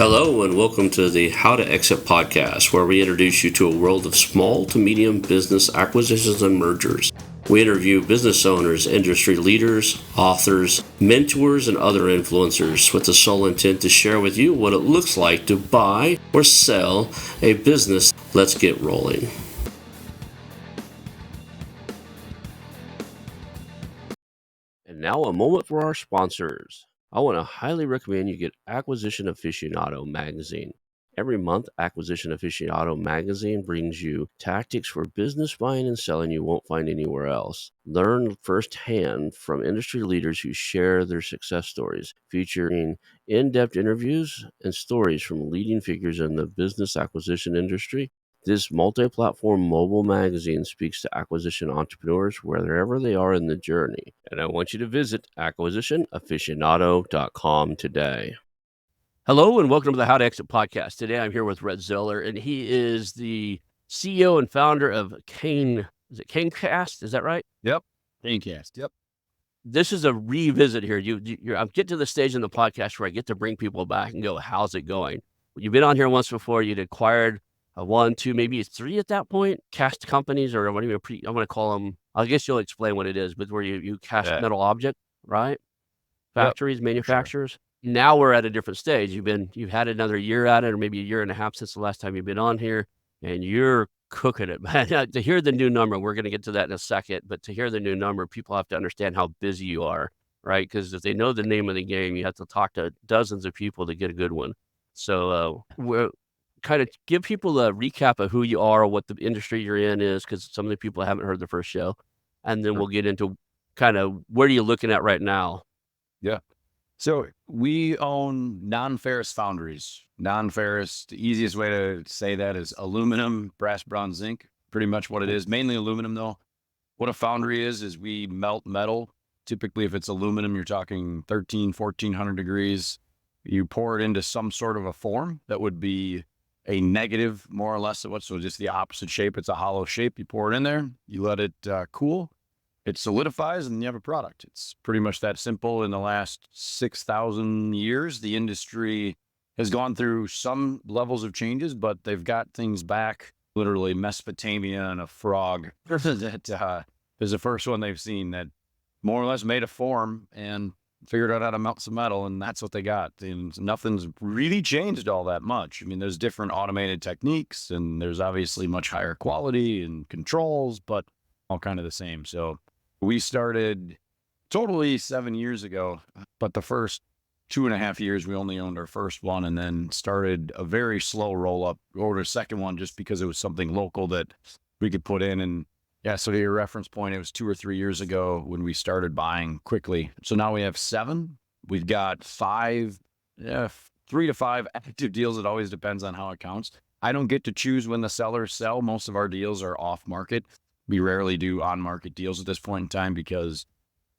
Hello and welcome to the How to Exit podcast, where we introduce you to a world of small to medium business acquisitions and mergers. We interview business owners, industry leaders, authors, mentors, and other influencers with the sole intent to share with you what it looks like to buy or sell a business. Let's get rolling. And now a moment for our sponsors. I want to highly recommend you get Acquisition Aficionado magazine. Every month, Acquisition Aficionado magazine brings you tactics for business buying and selling you won't find anywhere else. Learn firsthand from industry leaders who share their success stories, featuring in-depth interviews and stories from leading figures in the business acquisition industry. This multi-platform mobile magazine speaks to acquisition entrepreneurs wherever they are in the journey. And I want you to visit acquisitionaficionado.com today. Hello and welcome to the How to Exit podcast. Today I'm here with Reg Zeller, and he is the CEO and founder of CaneKast. Is that right? Yep. CaneKast. Yep. This is a revisit here. I'm getting to the stage in the podcast where I get to bring people back and go, how's it going? You've been on here once before. You'd acquired one, two, maybe three at that point, cast companies, or what do you I'm going to call them. I guess you'll explain what it is, but where you cast metal object, right? Factories, manufacturers. Sure. Now we're at a different stage. You've had another year at it, or maybe a year and a half since the last time you've been on here, and you're cooking it, man. To hear the new number, we're going to get to that in a second, but to hear the new number, people have to understand how busy you are, right? Because if they know the name of the game, you have to talk to dozens of people to get a good one. So we're kind of give people a recap of who you are, what the industry you're in is, because some of the people haven't heard the first show, and then we'll get into kind of what are you looking at right now. Yeah. So we own non-ferrous foundries. Non-ferrous, the easiest way to say that is aluminum, brass, bronze, zinc, pretty much what it is. Mainly aluminum though. What a foundry is we melt metal. Typically, if it's aluminum, you're talking 1400 degrees. You pour it into some sort of a form that would be a negative, more or less, of what, so just the opposite shape. It's a hollow shape. You pour it in there, you let it cool. It solidifies and you have a product. It's pretty much that simple. In the last 6,000 years, the industry has gone through some levels of changes, but they've got things back. Literally Mesopotamia and a frog that is the first one they've seen that more or less made a form and figured out how to melt some metal, and that's what they got. And nothing's really changed all that much. I mean, there's different automated techniques, and there's obviously much higher quality and controls, but all kind of the same. So we started totally 7 years ago, but the first 2.5 years, we only owned our first one, and then started a very slow roll up, ordered a second one just because it was something local that we could put in. And yeah, so to your reference point, it was 2 or 3 years ago when we started buying quickly. So now we have 7. We've got 5, 3 to 5 active deals. It always depends on how it counts. I don't get to choose when the sellers sell. Most of our deals are off market. We rarely do on-market deals at this point in time because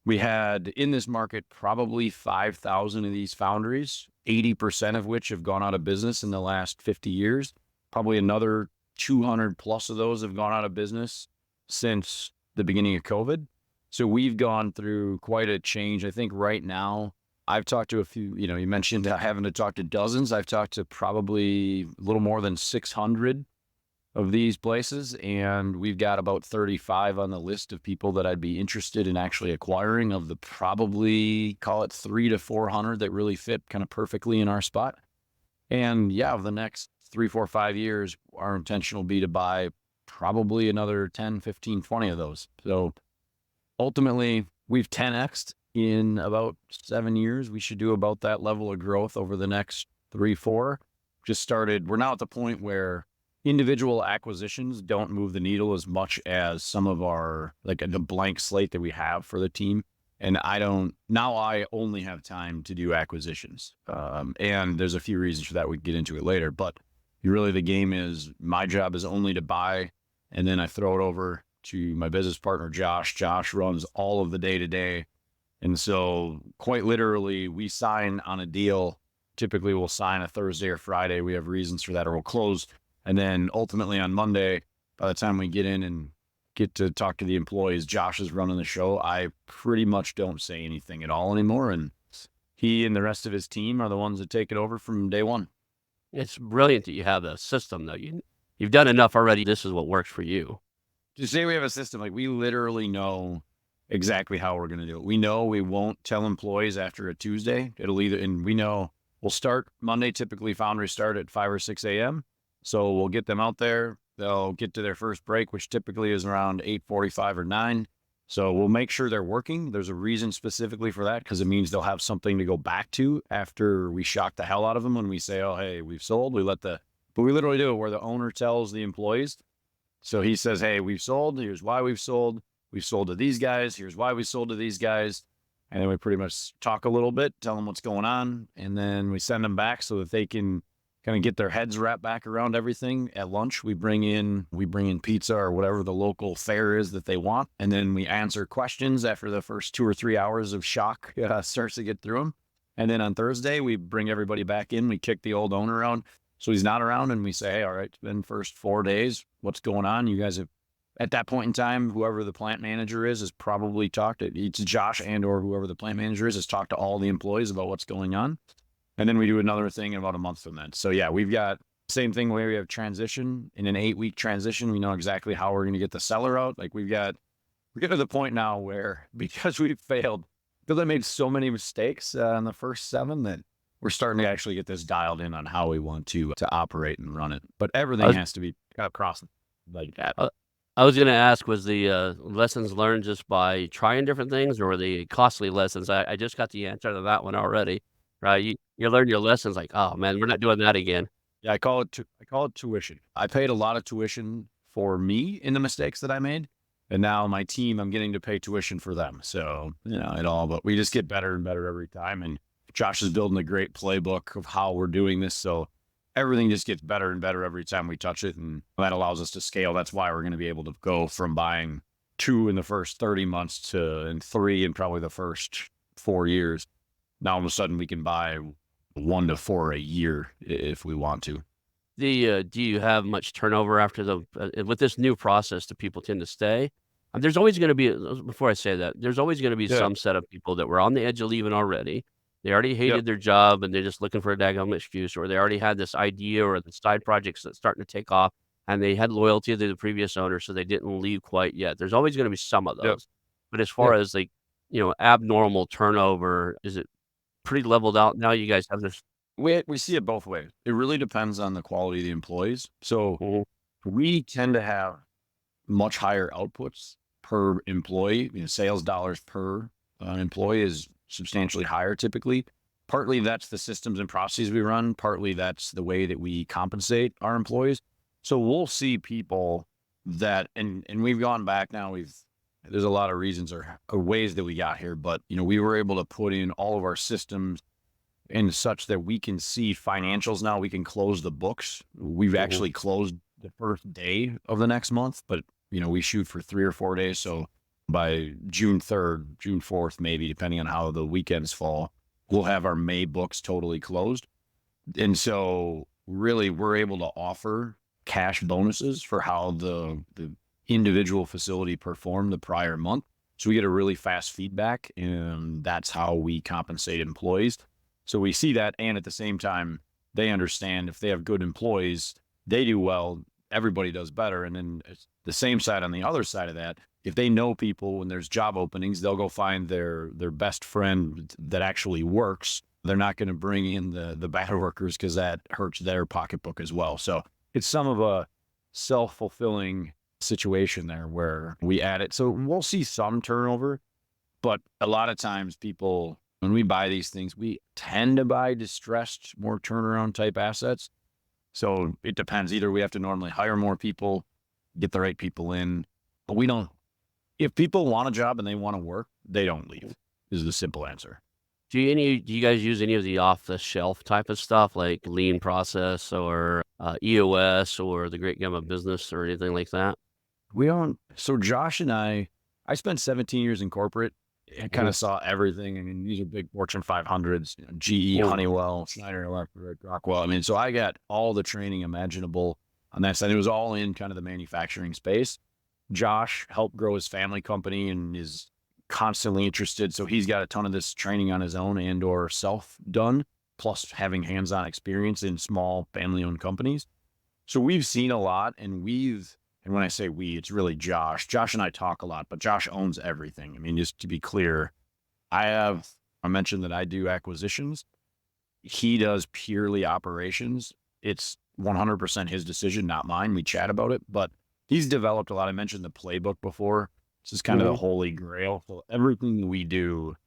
we had in this market probably 5,000 of these foundries, 80% of which have gone out of business in the last 50 years. Probably another 200 plus of those have gone out of business since the beginning of COVID. So we've gone through quite a change. I think right now, I've talked to a few, you mentioned having to talk to dozens. I've talked to probably a little more than 600 of these places, and we've got about 35 on the list of people that I'd be interested in actually acquiring, of the probably, call it 300 to 400 that really fit kind of perfectly in our spot. And yeah, of the next 3, 4, 5 years, our intention will be to buy probably another 10, 15, 20 of those. So ultimately, we've 10x'd in about 7 years. We should do about that level of growth over the next 3, 4. We're now at the point where individual acquisitions don't move the needle as much as some of our, like the blank slate that we have for the team. And I only have time to do acquisitions. And there's a few reasons for that. We can get into it later, but really the game is, my job is only to buy, and then I throw it over to my business partner, Josh. Josh runs all of the day-to-day. And so quite literally, we sign on a deal. Typically we'll sign a Thursday or Friday. We have reasons for that, or we'll close. And then ultimately on Monday, by the time we get in and get to talk to the employees, Josh is running the show. I pretty much don't say anything at all anymore. And he and the rest of his team are the ones that take it over from day one. It's brilliant that you have a system, though. You've done enough already. This is what works for you. To say we have a system, like we literally know exactly how we're going to do it. We know we won't tell employees after a Tuesday. It'll either, and we know we'll start Monday. Typically, foundries start at 5 or 6 a.m. So we'll get them out there. They'll get to their first break, which typically is around 8:45 or 9. So we'll make sure they're working. There's a reason specifically for that, because it means they'll have something to go back to after we shock the hell out of them when we say, oh, hey, we've sold. But we literally do it where the owner tells the employees. So he says, hey, we've sold. Here's why we've sold. We've sold to these guys. Here's why we sold to these guys. And then we pretty much talk a little bit, tell them what's going on. And then we send them back so that they can kind of get their heads wrapped back around everything. At lunch, we bring in pizza or whatever the local fare is that they want. And then we answer questions after the first 2 or 3 hours of shock starts to get through them. And then on Thursday, we bring everybody back in. We kick the old owner out. So he's not around, and we say, hey, all right, it's been first 4 days. What's going on? You guys have, at that point in time, whoever the plant manager is has probably talked to, it's Josh and or whoever the plant manager is, has talked to all the employees about what's going on. And then we do another thing in about a month from then. So yeah, we've got same thing where we have transition. In an 8-week transition, we know exactly how we're going to get the seller out. Like we're getting to the point now where, because we failed, because I made so many mistakes in the first 7, that we're starting to actually get this dialed in on how we want to operate and run it. But everything has to be crossed like that. I was going to ask, was the lessons learned just by trying different things, or were they costly lessons? I just got the answer to that one already, right? You learn your lessons like, oh man, we're not doing that again. Yeah, I call it tuition. I paid a lot of tuition for me in the mistakes that I made. And now my team, I'm getting to pay tuition for them. So, but we just get better and better every time. And Josh is building a great playbook of how we're doing this. So everything just gets better and better every time we touch it. And that allows us to scale. That's why we're going to be able to go from buying 2 in the first 30 months to 3 in probably the first 4 years. Now all of a sudden we can buy 1 to 4 a year if we want to. Do you have much turnover after with this new process? Do people tend to stay? There's always going to be, before I say that, there's always going to be some set of people that were on the edge of leaving already. They already hated their job and they're just looking for a daggone excuse, or they already had this idea or the side projects that's starting to take off and they had loyalty to the previous owner, so they didn't leave quite yet. There's always going to be some of those. But as far as abnormal turnover, is it pretty leveled out now? You guys have this. We see it both ways. It really depends on the quality of the employees. So we tend to have much higher outputs per employee. Sales dollars per employee is substantially higher typically. Partly that's the systems and processes we run. Partly that's the way that we compensate our employees. So we'll see people that, and we've gone back now, there's a lot of reasons or ways that we got here, but we were able to put in all of our systems in such that we can see financials now. We can close the books. We've actually closed the first day of the next month, but we shoot for 3 or 4 days. So by June 3rd, June 4th, maybe, depending on how the weekends fall, we'll have our May books totally closed. And so really we're able to offer cash bonuses for how the individual facility performed the prior month. So we get a really fast feedback, and that's how we compensate employees. So we see that, and at the same time, they understand if they have good employees, they do well, everybody does better. And then the same side on the other side of that, if they know people when there's job openings, they'll go find their best friend that actually works. They're not going to bring in the bad workers because that hurts their pocketbook as well. So it's some of a self-fulfilling situation there where we add it. So we'll see some turnover, but a lot of times people, when we buy these things, we tend to buy distressed, more turnaround type assets. So it depends. Either we have to normally hire more people, get the right people in, but we don't. If people want a job and they want to work, they don't leave, is the simple answer. Do you guys use any of the off-the-shelf type of stuff like lean process or EOS or the Great Gamma Business or anything like that? We don't. So Josh and I spent 17 years in corporate and kind of saw everything. I mean, these are big Fortune 500s, GE, Honeywell, Schneider Electric, Rockwell. I mean, so I got all the training imaginable on that side. It was all in kind of the manufacturing space. Josh helped grow his family company and is constantly interested. So he's got a ton of this training on his own and or self done. plus having hands-on experience in small family-owned companies. So we've seen a lot, and when I say we, it's really Josh. Josh and I talk a lot, but Josh owns everything. I mean, just to be clear, I mentioned that I do acquisitions. He does purely operations. It's 100% his decision, not mine. We chat about it, but he's developed a lot. I mentioned the playbook before. This is kind of the holy grail. So everything we do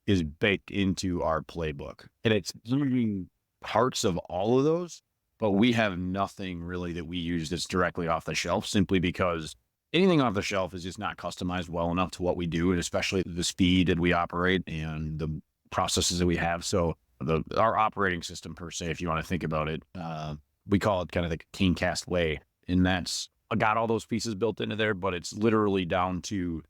is baked into our playbook, and it's using parts of all of those, but we have nothing really that we use that's directly off the shelf, simply because anything off the shelf is just not customized well enough to what we do, and especially the speed that we operate and the processes that we have. So our operating system, per se, if you want to think about it, we call it kind of the CaneKast way, and that's got all those pieces built into there, but it's literally down to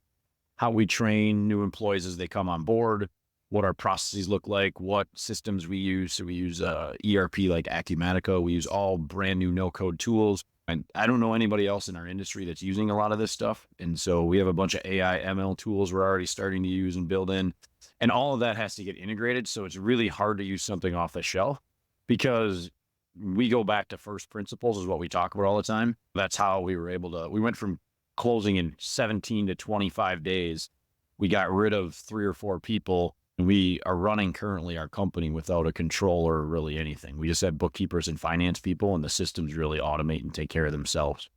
how we train new employees as they come on board, what our processes look like, what systems we use. So we use ERP like Acumatica. We use all brand new no-code tools. And I don't know anybody else in our industry that's using a lot of this stuff. And so we have a bunch of AI ML tools we're already starting to use and build in. And all of that has to get integrated. So it's really hard to use something off the shelf, because we go back to first principles is what we talk about all the time. That's how we were able to, we went from closing in 17 to 25 days. We got rid of 3 or 4 people. And we are running currently our company without a controller or really anything. We just have bookkeepers and finance people, and the systems really automate and take care of themselves.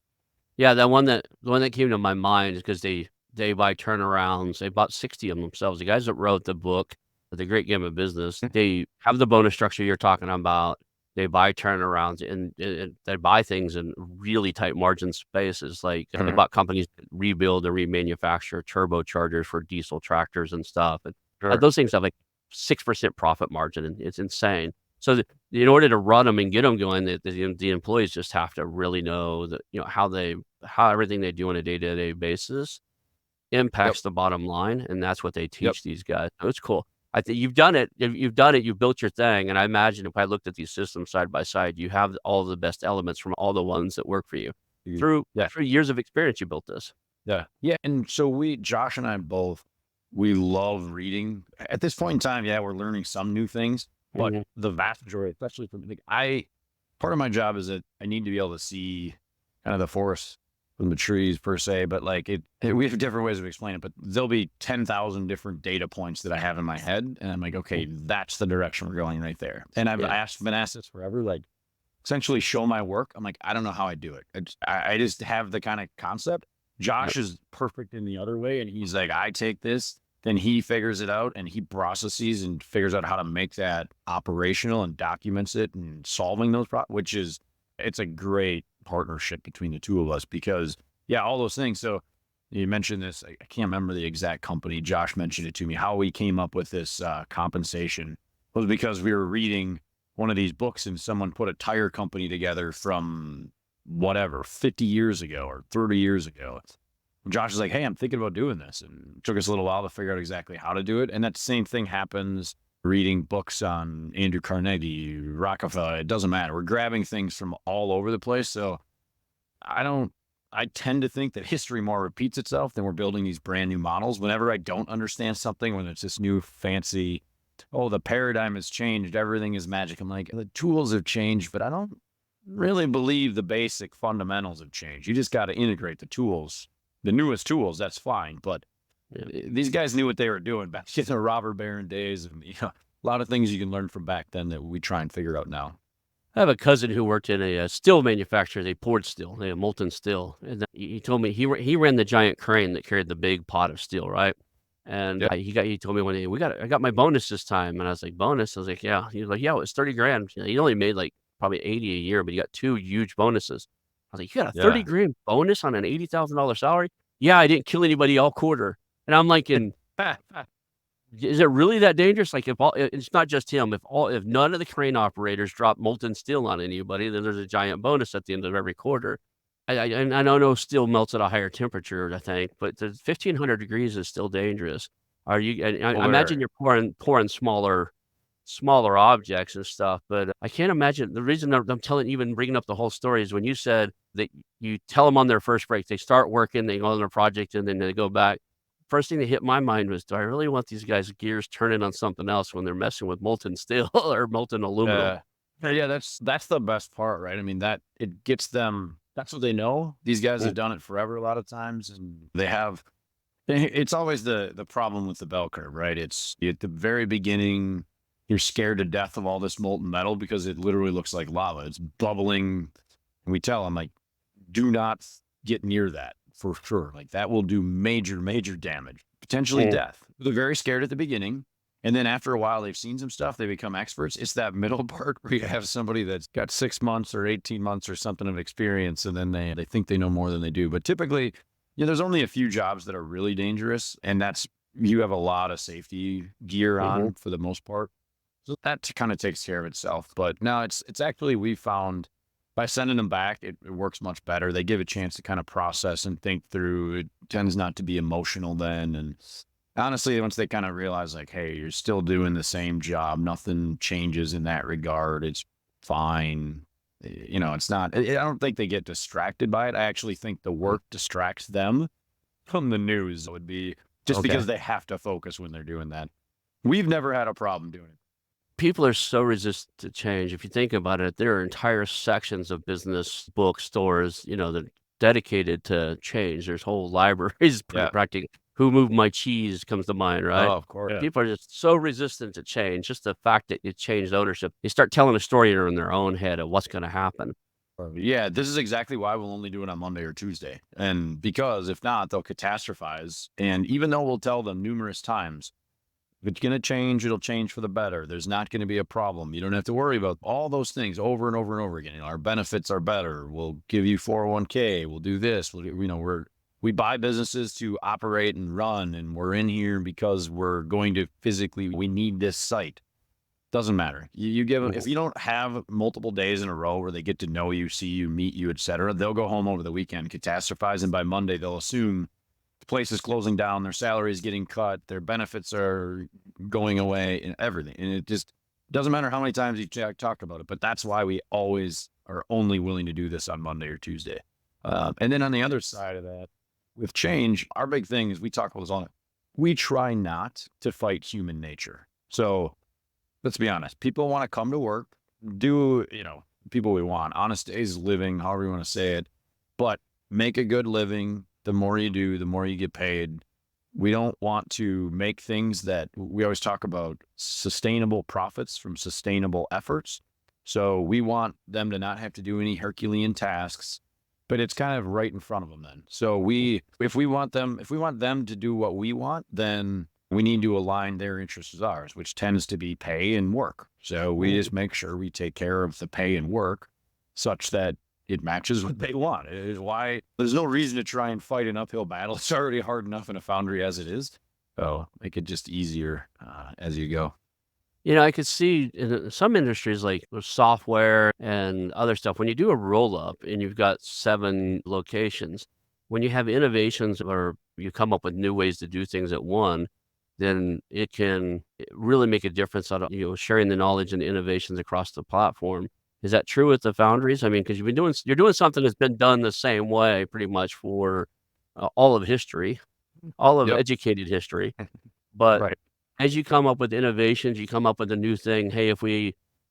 Yeah, the one that came to my mind is because they buy turnarounds. They bought 60 of them themselves. The guys that wrote the book, The Great Game of Business, they have the bonus structure you're talking about. They buy turnarounds, and they buy things in really tight margin spaces. Like they bought companies that rebuild and remanufacture turbochargers for diesel tractors and stuff. And those things have like 6% profit margin, and it's insane. So in order to run them and get them going, the employees just have to really know that, how everything they do on a day-to-day basis impacts the bottom line, and that's what they teach these guys. So it's cool. I think you've done it. You've built your thing, and I imagine if I looked at these systems side by side, you have all the best elements from all the ones that work for you. Through years of experience, you built this. Yeah. And so Josh and I both, we love reading. At this point in time, we're learning some new things, but the vast majority, especially for me, part of my job is that I need to be able to see kind of the forest from the trees, per se, but we have different ways of explaining it, but there'll be 10,000 different data points that I have in my head. And I'm like, okay, that's the direction we're going right there. And I've been asked this forever, essentially show my work. I'm like, I don't know how I do it. I just have the kind of concept. Josh is perfect in the other way. And he's like, I take this, then he figures it out, and he processes and figures out how to make that operational and documents it and solving those problems, it's a great partnership between the two of us, because all those things. So you mentioned this, I can't remember the exact company. Josh mentioned it to me. How we came up with this compensation was because we were reading one of these books, and someone put a tire company together from 50 years ago or 30 years ago. Josh is like, hey, I'm thinking about doing this. And it took us a little while to figure out exactly how to do it. And that same thing happens reading books on Andrew Carnegie, Rockefeller. It doesn't matter. We're grabbing things from all over the place. So I tend to think that history more repeats itself than we're building these brand new models. Whenever I don't understand something, when it's this new fancy, the paradigm has changed, everything is magic, I'm like, the tools have changed, but I don't really believe the basic fundamentals have changed. You just got to integrate the tools. The newest tools, that's fine. But these guys knew what they were doing back in the robber baron days. And, a lot of things you can learn from back then that we try and figure out now. I have a cousin who worked in a steel manufacturer. They poured steel, molten steel. And he told me he ran the giant crane that carried the big pot of steel, right? And he told me one day, I got my bonus this time. And I was like, bonus? I was like, yeah. He was like, yeah, it was 30 grand. He only made probably 80 a year, but he got 2 huge bonuses. I was like, you got a 30 grand bonus on an $80,000 salary? Yeah, I didn't kill anybody all quarter. And I'm like, is it really that dangerous? It's not just him. If none of the crane operators drop molten steel on anybody, then there's a giant bonus at the end of every quarter. I know steel melts at a higher temperature, I think, but the 1,500 degrees is still dangerous. I imagine you're pouring smaller objects and stuff, but I can't imagine. The reason I'm even bringing up the whole story is when you said that you tell them on their first break, they start working, they go on their project, and then they go back. first thing that hit my mind was, do I really want these guys' gears turning on something else when they're messing with molten steel or molten aluminum? Yeah, that's the best part, right? I mean, that it gets them. That's what they know. These guys Mm, have done it forever a lot of times, and they have. It's always the problem with the bell curve, right? It's at the very beginning, you're scared to death of all this molten metal because it literally looks like lava. It's bubbling. And we tell them, like, do not get near that for sure. Like, that will do major, major damage, potentially mm. death. They're very scared at the beginning. And then after a while, they've seen some stuff, they become experts. It's that middle part where you have somebody that's got 6 months or 18 months or something of experience, and then they think they know more than they do. But typically, there's only a few jobs that are really dangerous, and that's you have a lot of safety gear Mhm. on for the most part. So that kind of takes care of itself. But no, it's actually, we found by sending them back, it works much better. They give a chance to kind of process and think through. It tends not to be emotional then. And honestly, once they kind of realize, like, hey, you're still doing the same job, nothing changes in that regard. It's fine. It's not, I don't think they get distracted by it. I actually think the Mm. work distracts them from the news. It would be just Okay. because they have to focus when they're doing that. We've never had a problem doing it. People are so resistant to change. If you think about it, there are entire sections of business bookstores, that are dedicated to change. There's whole libraries Yeah. practicing. Who Moved My Cheese comes to mind, right? Oh, of course. Yeah. People are just so resistant to change. Just the fact that you changed ownership, they start telling a story in their own head of what's going to happen. Yeah, this is exactly why we'll only do it on Monday or Tuesday. And because if not, they'll catastrophize. And even though we'll tell them numerous times, if it's going to change, it'll change for the better. There's not going to be a problem. You don't have to worry about all those things over and over and over again. Our benefits are better. We'll give you 401k. We'll do this. We buy businesses to operate and run, and we're in here because we're going to we need this site. Doesn't matter. You give them, Mhm. if you don't have multiple days in a row where they get to know you, see you, meet you, etc., they'll go home over the weekend, catastrophize, and by Monday they'll assume the place is closing down, their salary is getting cut, their benefits are going away, and everything. And it just doesn't matter how many times you talk about it. But that's why we always are only willing to do this on Monday or Tuesday. And then on the other side of that, with change, our big thing is we talk about this all the time. We try not to fight human nature. So let's be honest. People want to come to work, do, people we want, honest days living, however you want to say it, but make a good living. The more you do, the more you get paid. We don't want to make things that we always talk about sustainable profits from sustainable efforts. So we want them to not have to do any Herculean tasks, but it's kind of right in front of them then. So if we want them to do what we want, then we need to align their interests with ours, which tends to be pay and work. So we just make sure we take care of the pay and work such that it matches what they want. It is why there's no reason to try and fight an uphill battle. It's already hard enough in a foundry as it is. So make it just easier as you go. I could see in some industries like with software and other stuff, when you do a roll up and you've got 7 locations, when you have innovations or you come up with new ways to do things at one, then it can really make a difference on, sharing the knowledge and innovations across the platform. Is that true with the foundries? I mean, because you're doing something that's been done the same way pretty much for all of history, all of Yep. educated history. But Right. as you come up with innovations, you come up with a new thing. Hey,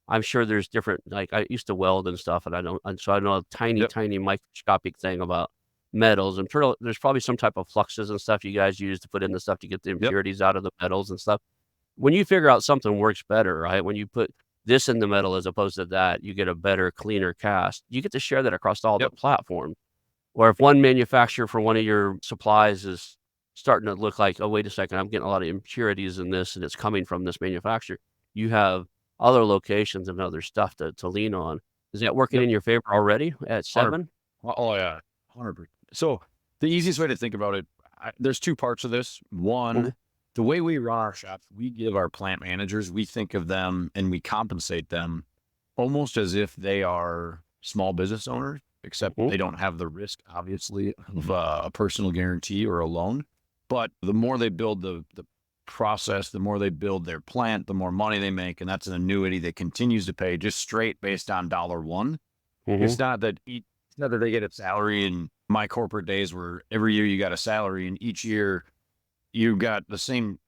I'm sure there's different, like I used to weld and stuff, and so I know a tiny, Yep. tiny microscopic thing about metals. I'm sure there's probably some type of fluxes and stuff you guys use to put in the stuff to get the Yep. impurities out of the metals and stuff. When you figure out something works better, right? When you put this in the metal as opposed to that, you get a better, cleaner cast. You get to share that across all the Yep. platforms. Or if one manufacturer for one of your supplies is starting to look like, "Oh, wait a second, I'm getting a lot of impurities in this, and it's coming from this manufacturer," you have other locations and other stuff to lean on. Is that working Yep. in your favor already at 100. 7? Oh yeah. 100%. So the easiest way to think about it, there's two parts of this. Mhm, One, the way we run our shops, we give our plant managers, we think of them and we compensate them almost as if they are small business owners, except mhm, they don't have the risk, obviously, of a personal guarantee or a loan. But the more they build the process, the more they build their plant, the more money they make. And that's an annuity that continues to pay just straight based on $1. mhm, It's not that they get a salary in my corporate days where every year you got a salary and each year you got the same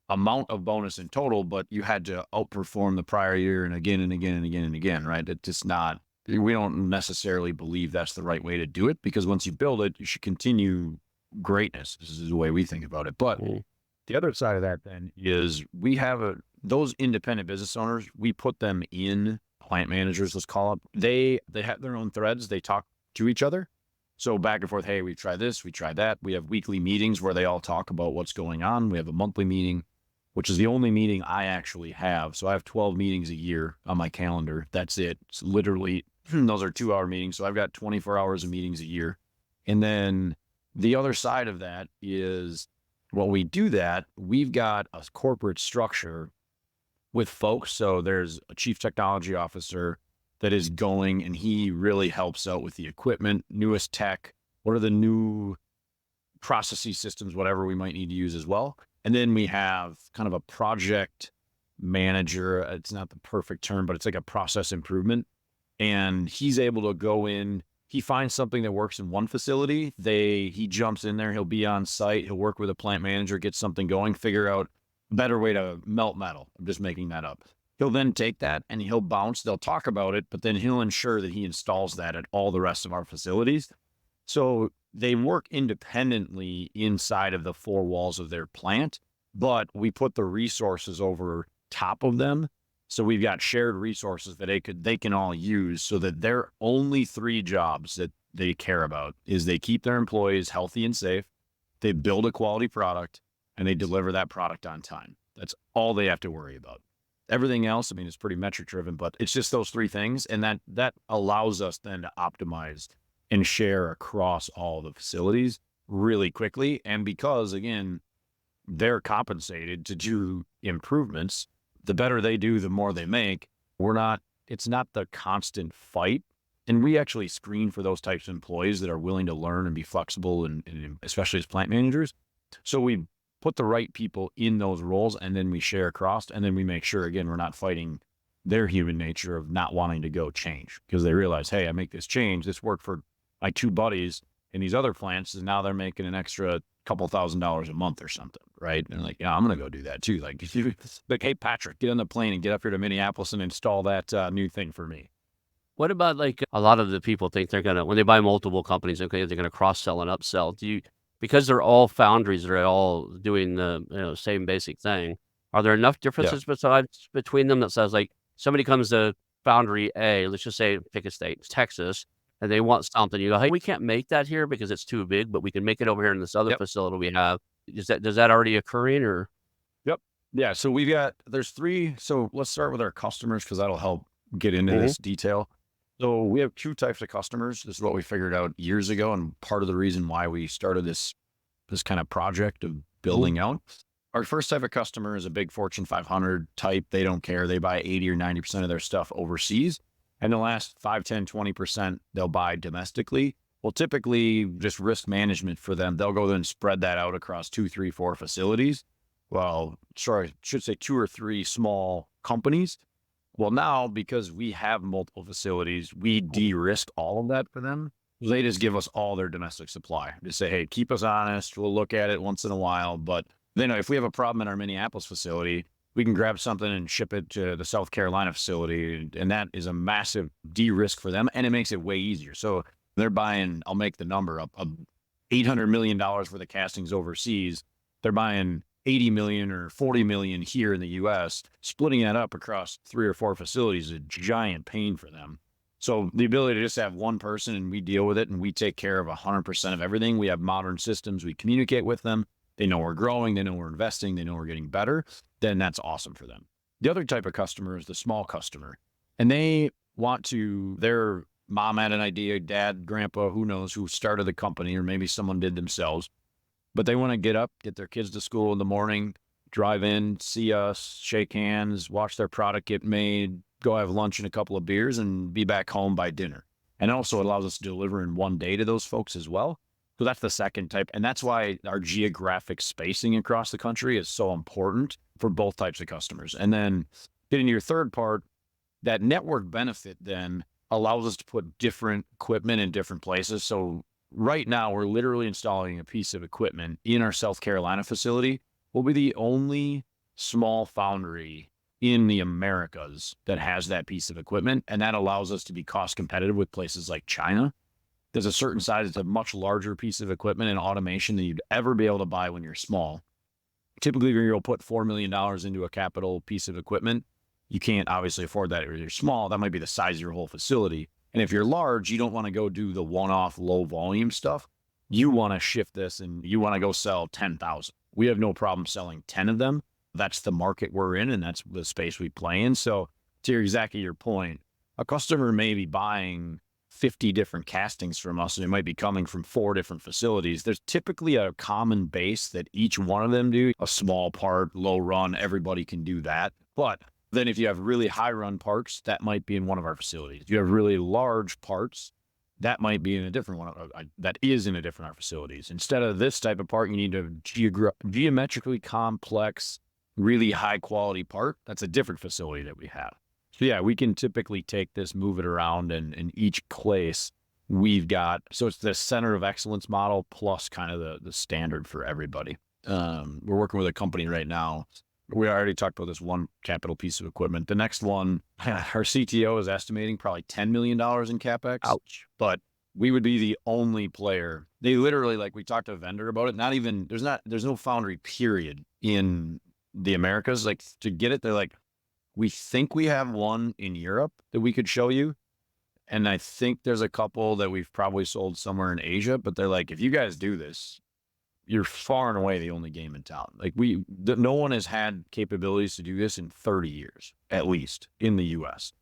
amount of bonus in total, but you had to outperform the prior year and again and again and again and again, right? It's just not, we don't necessarily believe that's the right way to do it, because once you build it, you should continue greatness. This is the way we think about it. But Mm. the other side of that then is we have those independent business owners, we put them in plant managers, let's call it. They have their own threads. They talk to each other. So back and forth, hey, we tried this, we tried that. We have weekly meetings where they all talk about what's going on. We have a monthly meeting, which is the only meeting I actually have. So I have 12 meetings a year on my calendar. That's it. It's literally, those are 2-hour meetings. So I've got 24 hours of meetings a year. And then the other side of that is, while we do that, we've got a corporate structure with folks. So there's a chief technology officer that is going, and he really helps out with the equipment, newest tech, what are the new processes, systems, whatever we might need to use as well. And then we have kind of a project manager. It's not the perfect term, but it's like a process improvement. And he's able to go in, he finds something that works in one facility. He jumps in there, he'll be on site, he'll work with a plant manager, get something going, figure out a better way to melt metal. I'm just making that up. He'll then take that and he'll bounce, they'll talk about it, but then he'll ensure that he installs that at all the rest of our facilities. So they work independently inside of the 4 walls of their plant, but we put the resources over top of them. So we've got shared resources that they can all use, so that their only 3 jobs that they care about is they keep their employees healthy and safe, they build a quality product, and they deliver that product on time. That's all they have to worry about. Everything else, I mean, it's pretty metric driven, but it's just those 3 things. And that allows us then to optimize and share across all the facilities really quickly. And because, again, they're compensated to do improvements, the better they do, the more they make. It's not the constant fight. And we actually screen for those types of employees that are willing to learn and be flexible, and especially as plant managers. So we put the right people in those roles, and then we share across, and then we make sure, again, we're not fighting their human nature of not wanting to go change, because they realize, hey, I make this change. This worked for my 2 buddies in these other plants, and now they're making an extra couple $1,000s a month or something, right? And like, yeah, I'm going to go do that too. Like, hey, Patrick, get on the plane and get up here to Minneapolis and install that new thing for me. What about, like, a lot of the people think they're gonna, when they buy multiple companies, okay, they're gonna cross-sell and upsell. Because they're all foundries, they're all doing the, same basic thing, are there enough Yeah. differences between them that says, like, somebody comes to foundry A, let's just say, pick a state, Texas, and they want something, you go, "Hey, we can't make that here because it's too big, but we can make it over here in this other Yep. facility we have." Does that already occurring, or? Yep. Yeah. So there's 3. So let's start with our customers, because that'll help get into Mhm. this detail. So we have 2 types of customers. This is what we figured out years ago, and part of the reason why we started this kind of project of Mhm. building out. Our first type of customer is a big Fortune 500 type. They don't care. They buy 80 or 90% of their stuff overseas. And the last 5, 10, 20%, they'll buy domestically. Well, typically just risk management for them. They'll go then spread that out across 2, 3, 4 facilities. Well, sorry, I should say 2 or 3 small companies. Well, now, because we have multiple facilities, we de-risk all of that for them. They just give us all their domestic supply. Just say, hey, keep us honest. We'll look at it once in a while. But then if we have a problem in our Minneapolis facility, we can grab something and ship it to the South Carolina facility. And that is a massive de-risk for them. And it makes it way easier. So they're buying, I'll make the number up, $800 million worth of castings overseas. They're buying 80 million or 40 million here in the US. Splitting that up across 3 or 4 facilities is a giant pain for them. So the ability to just have one person and we deal with it, and we take care of 100% of everything. We have modern systems. We communicate with them. They know we're growing. They know we're investing. They know we're getting better. Then that's awesome for them. The other type of customer is the small customer, and their mom had an idea, dad, grandpa, who knows, who started the company, or maybe someone did themselves, but they want to get up, get their kids to school in the morning, drive in, see us, shake hands, watch their product get made, go have lunch and a couple of beers, and be back home by dinner. And also it allows us to deliver in one day to those folks as well. So that's the second type. And that's why our geographic spacing across the country is so important for both types of customers. And then getting to your third part, that network benefit then allows us to put different equipment in different places. So right now we're literally installing a piece of equipment in our South Carolina facility. We'll be the only small foundry in the Americas that has that piece of equipment. And that allows us to be cost competitive with places like China. There's a certain size, it's a much larger piece of equipment and automation than you'd ever be able to buy when you're small. Typically, when you'll put $4 million into a capital piece of equipment, you can't obviously afford that. If you're small, that might be the size of your whole facility. And if you're large, you don't want to go do the one-off low volume stuff. You want to shift this and you want to go sell 10,000. We have no problem selling 10 of them. That's the market we're in and that's the space we play in. So to exactly your point, a customer may be buying 50 different castings from us and it might be coming from 4 different facilities. There's typically a common base that each one of them do. A small part, low run, everybody can do that. But then if you have really high run parts, that might be in one of our facilities. If you have really large parts, that might be in a different one. That is in a different our facilities. Instead of this type of part, you need a geometrically complex, really high quality part. That's a different facility that we have. So yeah, we can typically take this, move it around, and in each place we've got, so it's the center of excellence model plus kind of the standard for everybody. We're working with a company right now. We already talked about this one capital piece of equipment. The next one, our CTO is estimating probably $10 million in CapEx. Ouch. But we would be the only player. They literally, like we talked to a vendor about it, not even, there's no foundry period in the Americas. Like to get it, they're like, we think we have one in Europe that we could show you. And I think there's a couple that we've probably sold somewhere in Asia, but they're like, if you guys do this, you're far and away the only game in town. Like no one has had capabilities to do this in 30 years, at least in the US.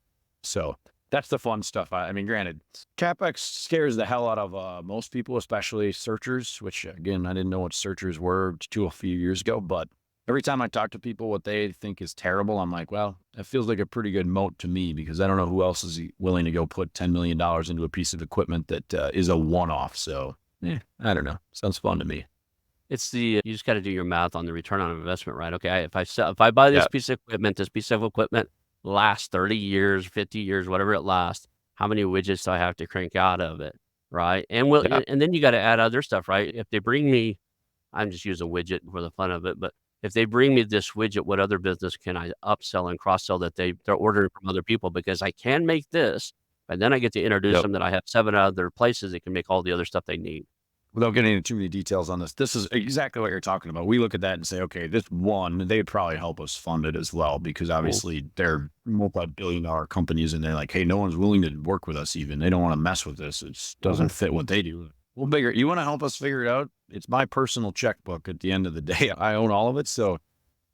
So that's the fun stuff. I mean, granted, CapEx scares the hell out of most people, especially searchers, which again, I didn't know what searchers were till a few years ago, but every time I talk to people, what they think is terrible, I'm like, well, that feels like a pretty good moat to me because I don't know who else is willing to go put $10 million into a piece of equipment that is a one-off. So, I don't know. Sounds fun to me. It's you just got to do your math on the return on investment, right? Okay, if I buy this piece of equipment lasts 30 years, 50 years, whatever it lasts, how many widgets do I have to crank out of it, right? And and then you got to add other stuff, right? If they bring me, I'm just using a widget for the fun of it, but if they bring me this widget, what other business can I upsell and cross-sell that they're ordering from other people? Because I can make this, and then I get to introduce them that I have 7 other places that can make all the other stuff they need. Without getting into too many details on this is exactly what you're talking about. We look at that and say, okay, this one, they'd probably help us fund it as well, because obviously they're multi-billion-dollar companies and they're like, hey, no one's willing to work with us even. They don't want to mess with this. It doesn't fit what they do. Well, you want to help us figure it out? It's my personal checkbook at the end of the day. I own all of it, so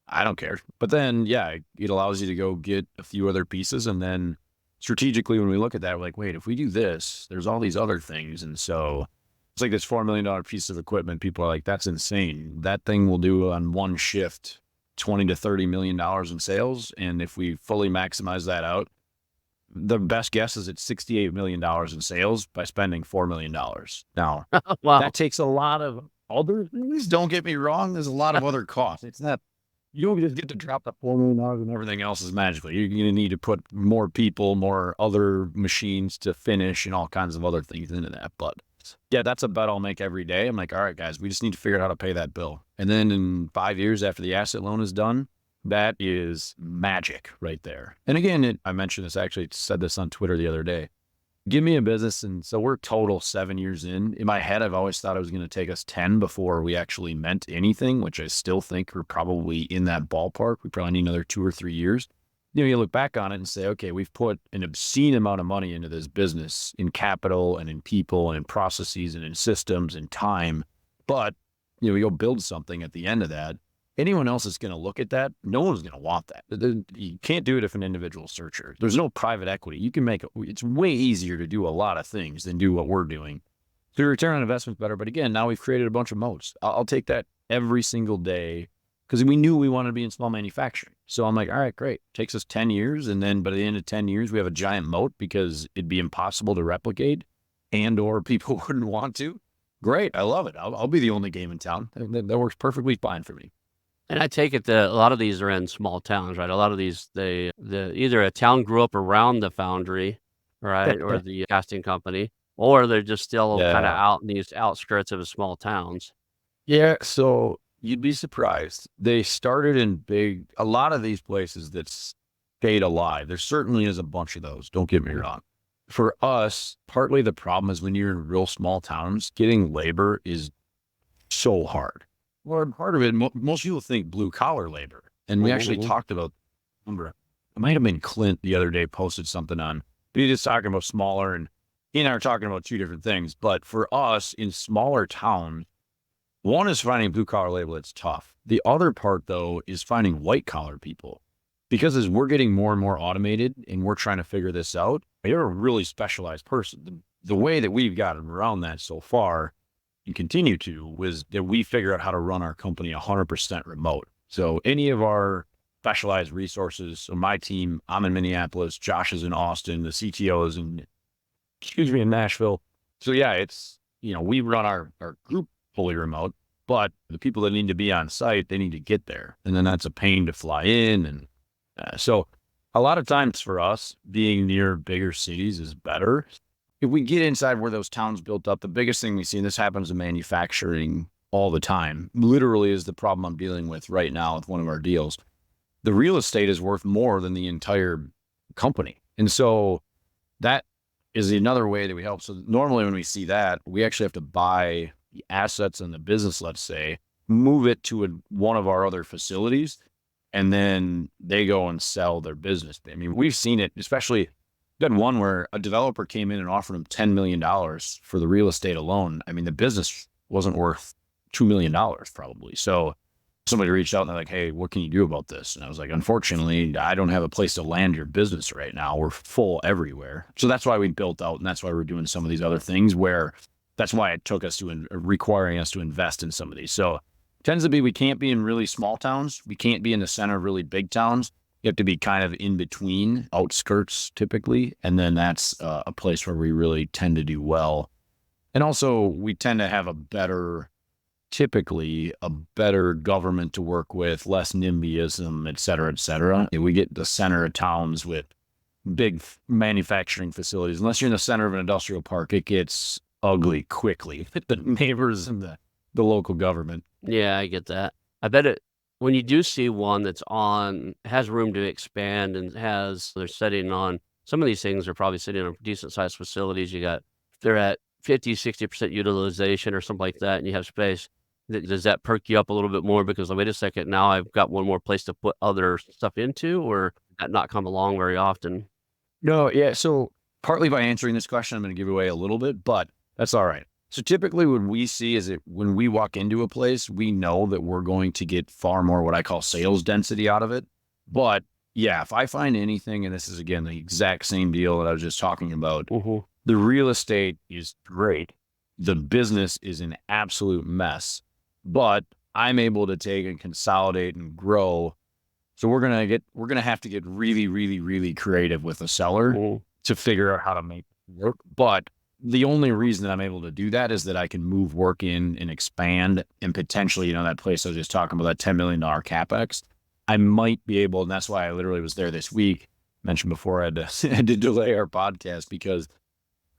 I don't care. But then, yeah, it allows you to go get a few other pieces. And then strategically, when we look at that, we're like, wait, if we do this, there's all these other things. And so it's like this $4 million piece of equipment. People are like, that's insane. That thing will do on one shift $20 to $30 million in sales. And if we fully maximize that out, the best guess is it's $68 million in sales by spending $4 million. Now, wow. That takes a lot of other things. Don't get me wrong. There's a lot of other costs. It's not, you don't just get to drop the $4 million and everything else is magically. You're going to need to put more people, more other machines to finish and all kinds of other things into that. But yeah, that's a bet I'll make every day. I'm like, all right, guys, we just need to figure out how to pay that bill. And then in 5 years after the asset loan is done, that is magic right there. And again, I mentioned this, actually said this on Twitter the other day. Give me a business. And so we're total 7 years in. In my head, I've always thought it was going to take us 10 before we actually meant anything, which I still think we're probably in that ballpark. We probably need another 2 or 3 years. You look back on it and say, okay, we've put an obscene amount of money into this business in capital and in people and in processes and in systems and time. But, we go build something at the end of that. Anyone else is going to look at that. No one's going to want that. You can't do it if an individual searcher. There's no private equity. You can make it. It's way easier to do a lot of things than do what we're doing. So your return on investment's better. But again, now we've created a bunch of moats. I'll take that every single day because we knew we wanted to be in small manufacturing. So I'm like, all right, great. Takes us 10 years. And then by the end of 10 years, we have a giant moat because it'd be impossible to replicate and or people wouldn't want to. Great. I love it. I'll be the only game in town. That works perfectly fine for me. And I take it that a lot of these are in small towns, right? A lot of these, either a town grew up around the foundry, right, or the casting company, or they're just still kind of Yeah. out in these outskirts of the small towns. Yeah. So you'd be surprised. They started in a lot of these places that stayed alive. There certainly is a bunch of those. Don't get me wrong. For us, partly the problem is when you're in real small towns, getting labor is so hard. Well, part of it, most people think blue collar labor. And we actually Mhm. talked about, remember, it might have been Clint the other day posted something on, he was just talking about smaller, and he and I are talking about two different things. But for us in smaller towns, one is finding blue collar labor that's tough. The other part, though, is finding white collar people. Because as we're getting more and more automated and we're trying to figure this out, you're a really specialized person. The way that we've gotten around that so far and continue to was that we figure out how to run our company 100% remote. So any of our specialized resources, so my team, I'm in Minneapolis, Josh is in Austin, the CTO is in Nashville. So yeah, it's, we run our group fully remote, but the people that need to be on site, they need to get there. And then that's a pain to fly in. And so a lot of times for us, being near bigger cities is better. If we get inside where those towns built up, the biggest thing we see, and this happens in manufacturing all the time, literally is the problem I'm dealing with right now with one of our deals. The real estate is worth more than the entire company. And so that is another way that we help. So normally when we see that, we actually have to buy the assets in the business, let's say, move it to one of our other facilities, and then they go and sell their business. I mean, we've seen it, especially had one where a developer came in and offered him $10 million for the real estate alone. I mean, the business wasn't worth $2 million probably. So somebody reached out and they're like, hey, what can you do about this? And I was like, unfortunately, I don't have a place to land your business right now. We're full everywhere. So that's why we built out, and that's why we're doing some of these other things, where that's why it took us to requiring us to invest in some of these. So it tends to be, we can't be in really small towns. We can't be in the center of really big towns. You have to be kind of in between, outskirts typically. And then that's a place where we really tend to do well. And also we tend to have typically a better government to work with, less NIMBYism, et cetera, et cetera. If we get the center of towns with big manufacturing facilities, unless you're in the center of an industrial park, it gets ugly quickly. The neighbors and the local government. Yeah, I get that. I bet when you do see one that's has room to expand and they're sitting on, some of these things are probably sitting on decent sized facilities. They're at 50, 60% utilization or something like that, and you have space. Does that perk you up a little bit more because, wait a second, now I've got one more place to put other stuff into, or that not come along very often? No, yeah. So partly by answering this question, I'm going to give away a little bit, but that's all right. So typically what we see is that when we walk into a place, we know that we're going to get far more what I call sales density out of it. But yeah, if I find anything, and this is again the exact same deal that I was just talking about, the real estate is great. The business is an absolute mess, but I'm able to take and consolidate and grow. So we're going to have to get really, really, really creative with the seller to figure out how to make it work. But the only reason that I'm able to do that is that I can move work in and expand, and potentially, that place I was just talking about, that $10 million CapEx, I might be able, and that's why I literally was there this week, mentioned before I had to delay our podcast because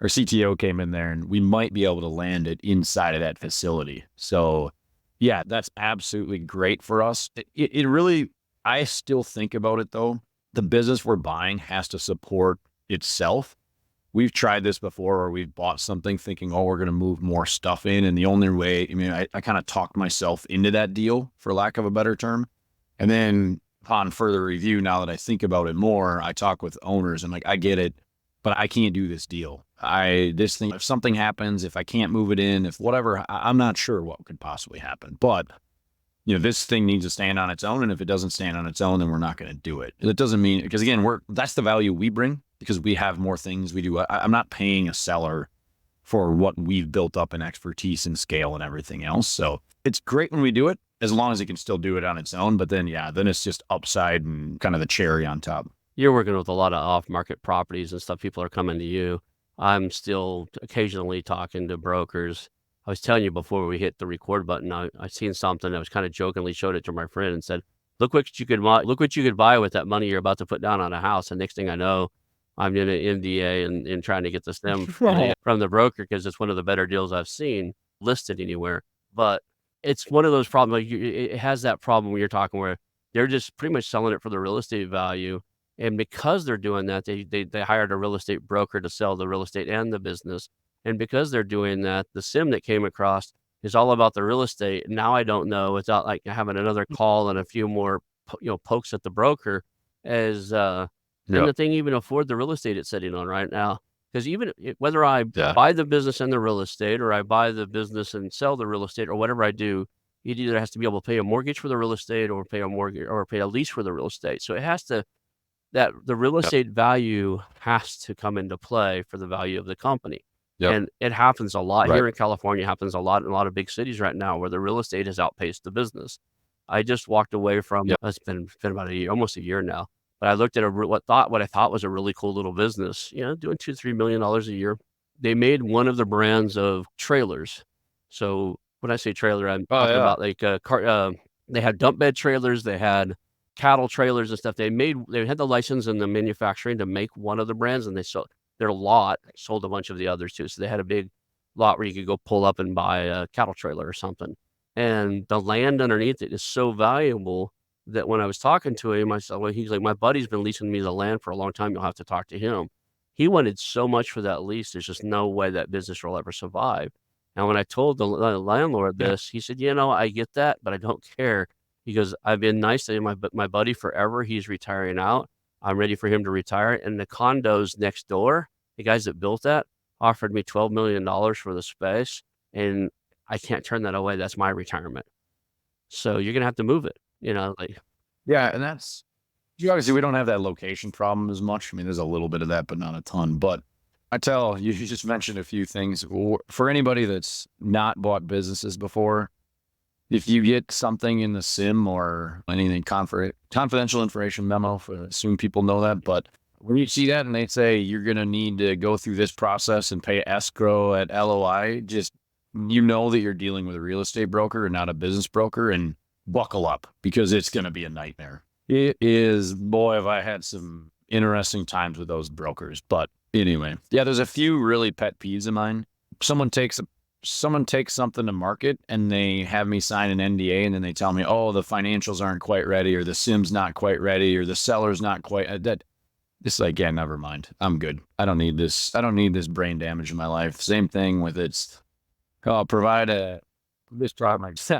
our CTO came in there, and we might be able to land it inside of that facility. So yeah, that's absolutely great for us. It really, I still think about it though. The business we're buying has to support itself. We've tried this before, or we've bought something thinking, oh, we're going to move more stuff in. And the only way, I kind of talked myself into that deal, for lack of a better term. And then upon further review, now that I think about it more, I talk with owners and like, I get it, but I can't do this deal. This thing, if something happens, if I can't move it in, if whatever, I'm not sure what could possibly happen, but this thing needs to stand on its own. And if it doesn't stand on its own, then we're not going to do it. It doesn't mean, because again, that's the value we bring, because we have more things we do. I'm not paying a seller for what we've built up in expertise and scale and everything else. So it's great when we do it, as long as it can still do it on its own. But then, then it's just upside and kind of the cherry on top. You're working with a lot of off-market properties and stuff. People are coming to you. I'm still occasionally talking to brokers. I was telling you before we hit the record button, I seen something. I was kind of jokingly showed it to my friend and said, look what you could buy with that money you're about to put down on a house. And next thing I know, I'm in an NDA and trying to get the SIM from the broker because it's one of the better deals I've seen listed anywhere. But it's one of those problems. Like it has that problem when you're talking where they're just pretty much selling it for the real estate value. And because they're doing that, they hired a real estate broker to sell the real estate and the business. And because they're doing that, the SIM that came across is all about the real estate. Now I don't know without like having another call and a few more, pokes at the broker as, can the thing even afford the real estate it's sitting on right now? Because even whether I buy the business and the real estate, or I buy the business and sell the real estate, or whatever I do, it either has to be able to pay a mortgage for the real estate, or pay a mortgage, or pay a lease for the real estate. So it has to that the real estate value has to come into play for the value of the company. And it happens a lot here in California. It happens a lot in a lot of big cities right now where the real estate has outpaced the business. I just walked away from it's been about a year, almost a year now. But I looked at what I thought was a really cool little business, doing $2-3 million a year. They made one of the brands of trailers. So when I say trailer, I'm talking about like they had dump bed trailers, they had cattle trailers and stuff. They had the license and the manufacturing to make one of the brands, and they sold their lot, sold a bunch of the others too. So they had a big lot where you could go pull up and buy a cattle trailer or something. And the land underneath it is so valuable that when I was talking to him, I said, well, he's like, my buddy's been leasing me the land for a long time. You'll have to talk to him. He wanted so much for that lease. There's just no way that business will ever survive. And when I told the landlord this, he said, I get that, but I don't care. He goes, I've been nice to my buddy forever. He's retiring out. I'm ready for him to retire. And the condos next door, the guys that built that, offered me $12 million for the space. And I can't turn that away. That's my retirement. So you're going to have to move it, and that's, obviously we don't have that location problem as much. I mean, there's a little bit of that, but not a ton. But I tell you, you just mentioned a few things. For anybody that's not bought businesses before, if you get something in the SIM or anything confidential information memo, assume people know that, but when you see that and they say you're going to need to go through this process and pay escrow at LOI, just, that you're dealing with a real estate broker and not a business broker, and buckle up because it's going to be a nightmare. It is, boy, have I had some interesting times with those brokers. But anyway, there's a few really pet peeves of mine. Someone takes something to market and they have me sign an NDA, and then they tell me, oh, the financials aren't quite ready, or the SIM's not quite ready, or the seller's not quite that. It's like, never mind. I'm good. I don't need this. I don't need this brain damage in my life. Same thing with provide this product.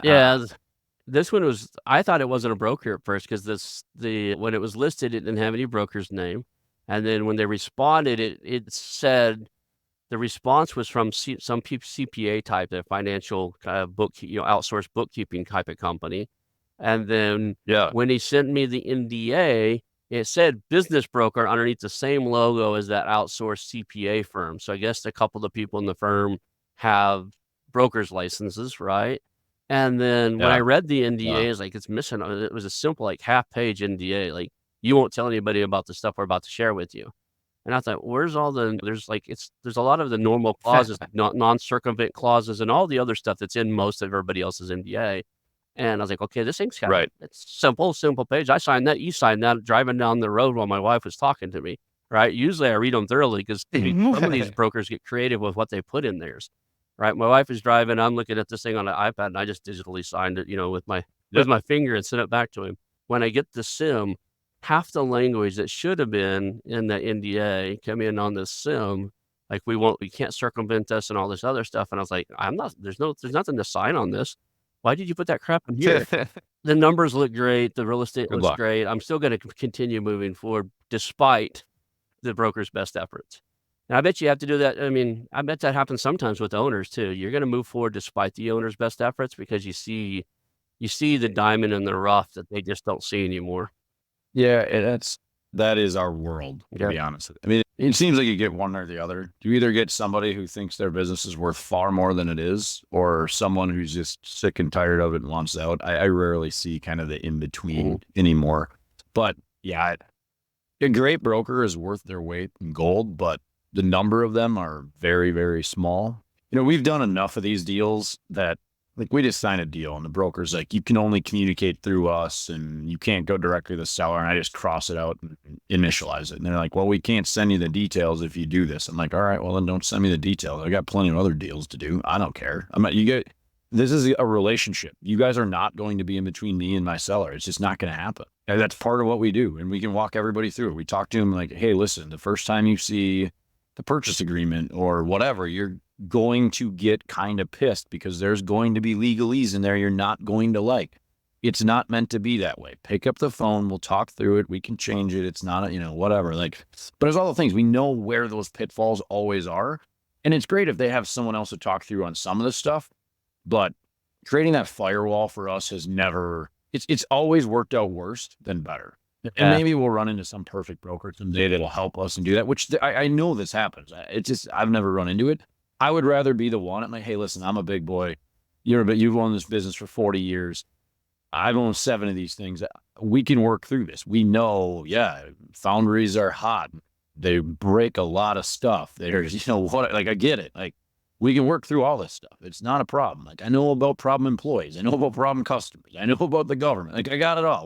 This one was, I thought it wasn't a broker at first because when it was listed, it didn't have any broker's name. And then when they responded, it said the response was from some CPA type, a financial outsourced bookkeeping type of company. And then when he sent me the NDA, it said business broker underneath the same logo as that outsourced CPA firm. So I guess a couple of the people in the firm have broker's licenses, right? And then when I read the NDA, it's like, it's missing. It was a simple, like, half-page NDA. Like, you won't tell anybody about the stuff we're about to share with you. And I thought, there's a lot of the normal clauses, non-circumvent clauses, and all the other stuff that's in most of everybody else's NDA. And I was like, okay, this thing's it's simple page. I signed that. You signed that driving down the road while my wife was talking to me, right? Usually I read them thoroughly because some of these brokers get creative with what they put in theirs, right? My wife is driving. I'm looking at this thing on an iPad, and I just digitally signed it, with my finger and sent it back to him. When I get the SIM, half the language that should have been in the NDA come in on the SIM. Like, we can't circumvent this and all this other stuff. And I was like, there's nothing to sign on this. Why did you put that crap in here? The numbers look great. The real estate looks great. I'm still going to continue moving forward despite the broker's best efforts. And I bet you have to do that. I mean, I bet that happens sometimes with owners too. You're going to move forward despite the owner's best efforts because you see the diamond in the rough that they just don't see anymore. Yeah, that is our world, to be honest. I mean, it seems like you get one or the other. You either get somebody who thinks their business is worth far more than it is, or someone who's just sick and tired of it and wants out. I rarely see kind of the in-between anymore. But a great broker is worth their weight in gold, but the number of them are very, very small. We've done enough of these deals that, like, we just signed a deal and the broker's like, you can only communicate through us and you can't go directly to the seller. And I just cross it out initialize it. And they're like, well, we can't send you the details if you do this. I'm like, all right, well then don't send me the details. I got plenty of other deals to do. I don't care. This is a relationship. You guys are not going to be in between me and my seller. It's just not going to happen. And that's part of what we do. And we can walk everybody through it. We talk to them like, hey, listen, the first time you see the purchase agreement or whatever, you're going to get kind of pissed because there's going to be legalese in there you're not going to like. It's not meant to be that way. Pick up the phone. We'll talk through it. We can change it. It's not, whatever. But there's all the things. We know where those pitfalls always are. And it's great if they have someone else to talk through on some of this stuff. But creating that firewall for us has never, it's always worked out worse than better. And maybe we'll run into some perfect broker someday that'll help us and do that, which I know this happens. It's just, I've never run into it. I would rather be the one. I'm like, hey, listen, I'm a big boy. You've owned this business for 40 years. I've owned 7 of these things. We can work through this. We know, foundries are hot. They break a lot of stuff. There's, I get it. Like, we can work through all this stuff. It's not a problem. Like, I know about problem employees. I know about problem customers. I know about the government. Like, I got it all.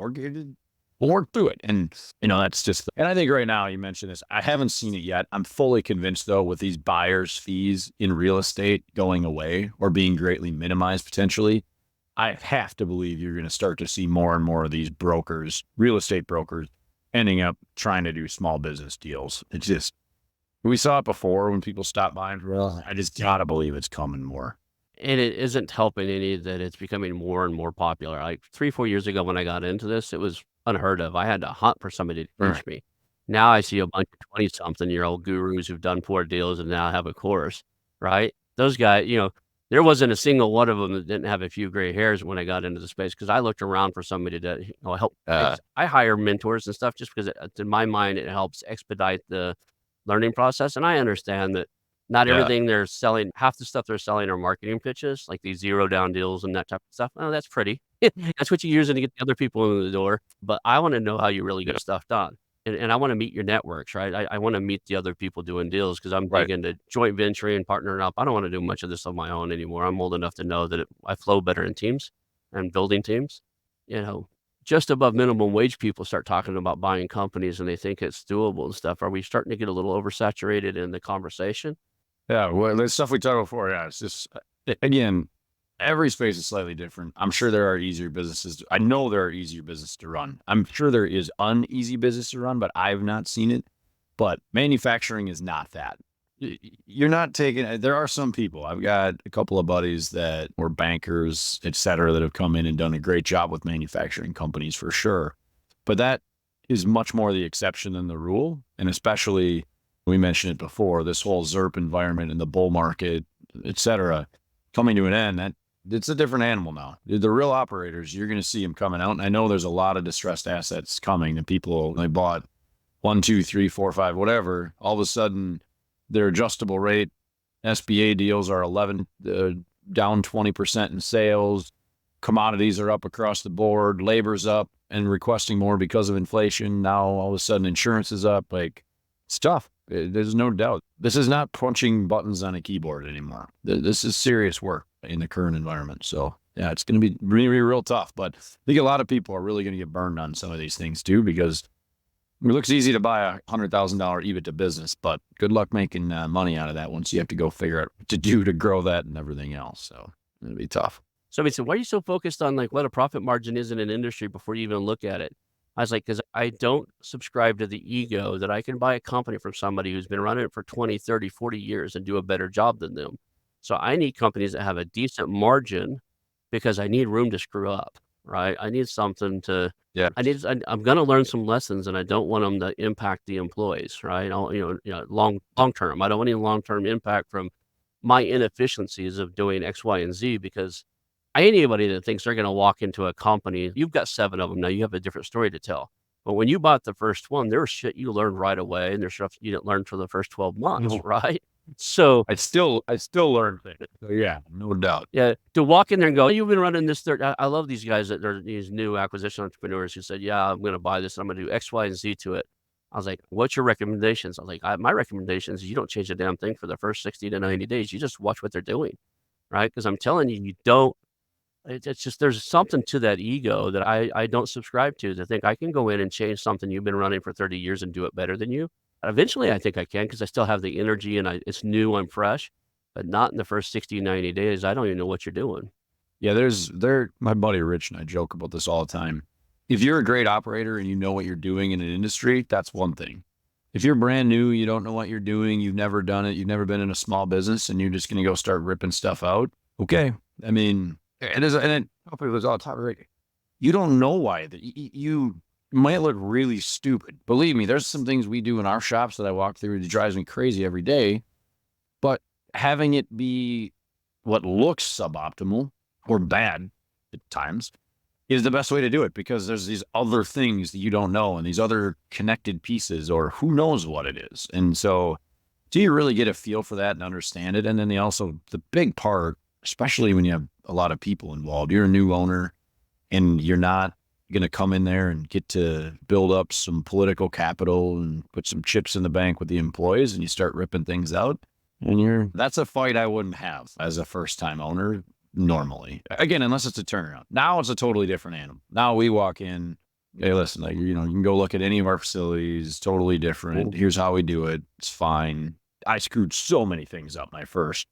We'll work through it. And, that's just, and I think right now you mentioned this, I haven't seen it yet. I'm fully convinced though, with these buyers' fees in real estate going away or being greatly minimized potentially, I have to believe you're going to start to see more and more of these brokers, real estate brokers, ending up trying to do small business deals. It's just, we saw it before when people stopped buying. I just got to believe it's coming more. And it isn't helping any that it's becoming more and more popular. Like 3-4 years ago when I got into this, it was unheard of. I had to hunt for somebody to teach me. Now I see a bunch of 20-something-year-old gurus who've done 4 deals and now have a course, right? Those guys, there wasn't a single one of them that didn't have a few gray hairs when I got into the space because I looked around for somebody to help. I hire mentors and stuff just because in my mind, it helps expedite the learning process. And I understand that not everything they're selling, half the stuff they're selling are marketing pitches, like these 0 down deals and that type of stuff. Oh, that's pretty. That's what you're using to get the other people in the door. But I want to know how you really get stuff done. And I want to meet your networks, right? I want to meet the other people doing deals because I'm big into joint venturing, partnering up. I don't want to do much of this on my own anymore. I'm old enough to know that I flow better in teams and building teams. Just above minimum wage people start talking about buying companies and they think it's doable and stuff. Are we starting to get a little oversaturated in the conversation? Yeah, well, the stuff we talked before, it's just, again, every space is slightly different. I'm sure there are easier businesses. I know there are easier businesses to run. I'm sure there is uneasy business to run, but I've not seen it. But manufacturing is not that. You're not taking, there are some people, I've got a couple of buddies that were bankers, et cetera, that have come in and done a great job with manufacturing companies for sure. But that is much more the exception than the rule. And especially, we mentioned it before, this whole ZERP environment and the bull market, et cetera, coming to an end, it's a different animal now. The real operators, you're going to see them coming out. And I know there's a lot of distressed assets coming and people, they bought 1, 2, 3, 4, 5, whatever. All of a sudden, their adjustable rate SBA deals are down 20% in sales. Commodities are up across the board. Labor's up and requesting more because of inflation. Now, all of a sudden, insurance is up. Like, it's tough. There's no doubt. This is not punching buttons on a keyboard anymore. This is serious work in the current environment. So, yeah, it's going to be really real tough. But I think a lot of people are really going to get burned on some of these things too, because it looks easy to buy a $100,000 EBITDA business, but good luck making money out of that once you have to go figure out what to do to grow that and everything else. So it'll be tough. Somebody said, why are you so focused on what a profit margin is in an industry before you even look at it? I was like, because I don't subscribe to the ego that I can buy a company from somebody who's been running it for 20, 30, 40 years and do a better job than them. So I need companies that have a decent margin because I need room to screw up, right? I need something to, I'm going to learn some lessons and I don't want them to impact the employees, right? Long term. I don't want any long-term impact from my inefficiencies of doing X, Y, and Z, because anybody that thinks they're going to walk into a company, you've got 7 of them now, you have a different story to tell. But when you bought the first one, there was shit you learned right away, and there's stuff you didn't learn for the first 12 months, right? So I still learn things. So yeah, no doubt. Yeah, to walk in there and go, you've been running this I love these guys that are these new acquisition entrepreneurs who said, yeah, I'm going to buy this, and I'm going to do X, Y, and Z to it. I was like, what's your recommendations? I was like, my recommendations is you don't change a damn thing for the first 60 to 90 days. You just watch what they're doing, right? Because I'm telling you, you don't It's just there's something to that ego that I don't subscribe to think I can go in and change something you've been running for 30 years and do it better than you. Eventually, I think I can because I still have the energy and it's new, I'm fresh, but not in the first 60, 90 days. I don't even know what you're doing. Yeah, my buddy Rich and I joke about this all the time. If you're a great operator and you know what you're doing in an industry, that's one thing. If you're brand new, you don't know what you're doing, you've never done it, you've never been in a small business, and you're just going to go start ripping stuff out. Okay. I mean, and then hopefully there's all the time, right? You don't know why that you might look really stupid. Believe me, there's some things we do in our shops that I walk through that drives me crazy every day, but having it be what looks suboptimal or bad at times is the best way to do it, because there's these other things that you don't know and these other connected pieces, or who knows what it is. And so do you really get a feel for that and understand it? And then the big part, especially when you have a lot of people involved, you're a new owner and you're not going to come in there and get to build up some political capital and put some chips in the bank with the employees, and you start ripping things out. And that's a fight I wouldn't have as a first time owner. Normally, again, unless it's a turnaround. Now it's a totally different animal. Now we walk in, hey, listen, like, you can go look at any of our facilities, totally different. Here's how we do it. It's fine. I screwed so many things up my first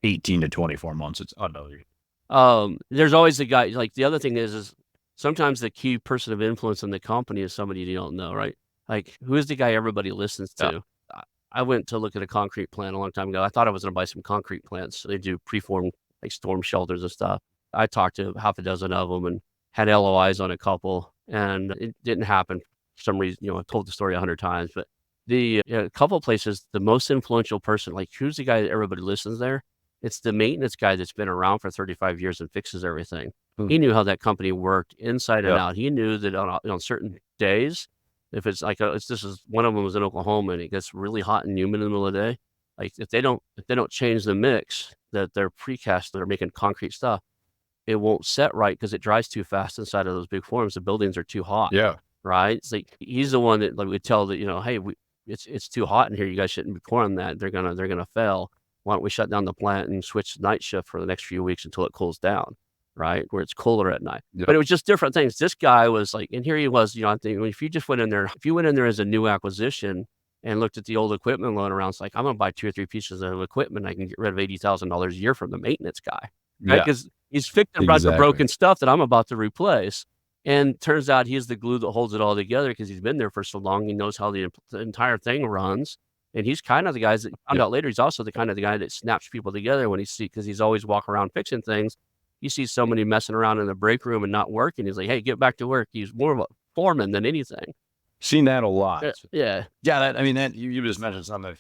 18 to 24 months. It's unbelievable. There's always the guy, like the other thing is sometimes the key person of influence in the company is somebody you don't know, right? Like, who is the guy everybody listens to? Yeah. I went to look at a concrete plant a long time ago. I thought I was going to buy some concrete plants. So they do preformed like storm shelters and stuff. I talked to half a dozen of them and had LOIs on a couple, and it didn't happen for some reason. I've told the story 100 times, but a couple of places, the most influential person, like who's the guy that everybody listens there? It's the maintenance guy that's been around for 35 years and fixes everything. He knew how that company worked inside and out. He knew that on certain days, if it's like this is one of them was in Oklahoma and it gets really hot and humid in the middle of the day. Like if they don't change the mix that they're precast, they're making concrete stuff, it won't set right because it dries too fast inside of those big forms. The buildings are too hot. Yeah. Right. It's like he's the one that like would tell that, hey, it's too hot in here. You guys shouldn't be pouring that. They're gonna fail. Why don't we shut down the plant and switch night shift for the next few weeks until it cools down, right? Where it's cooler at night. Yep. But it was just different things. This guy was like, and here he was, I think if you just went in there, if you went in there as a new acquisition and looked at the old equipment laying around, it's like, I'm going to buy 2 or 3 pieces of equipment. I can get rid of $80,000 a year from the maintenance guy, right? Because he's fixing the broken stuff that I'm about to replace. And turns out he's the glue that holds it all together because he's been there for so long. He knows how the entire thing runs. And he's kind of the guys that found out later. He's also the kind of the guy that snaps people together when because he's always walking around fixing things. He sees somebody messing around in the break room and not working. He's like, hey, get back to work. He's more of a foreman than anything. Seen that a lot. Yeah. That you just mentioned something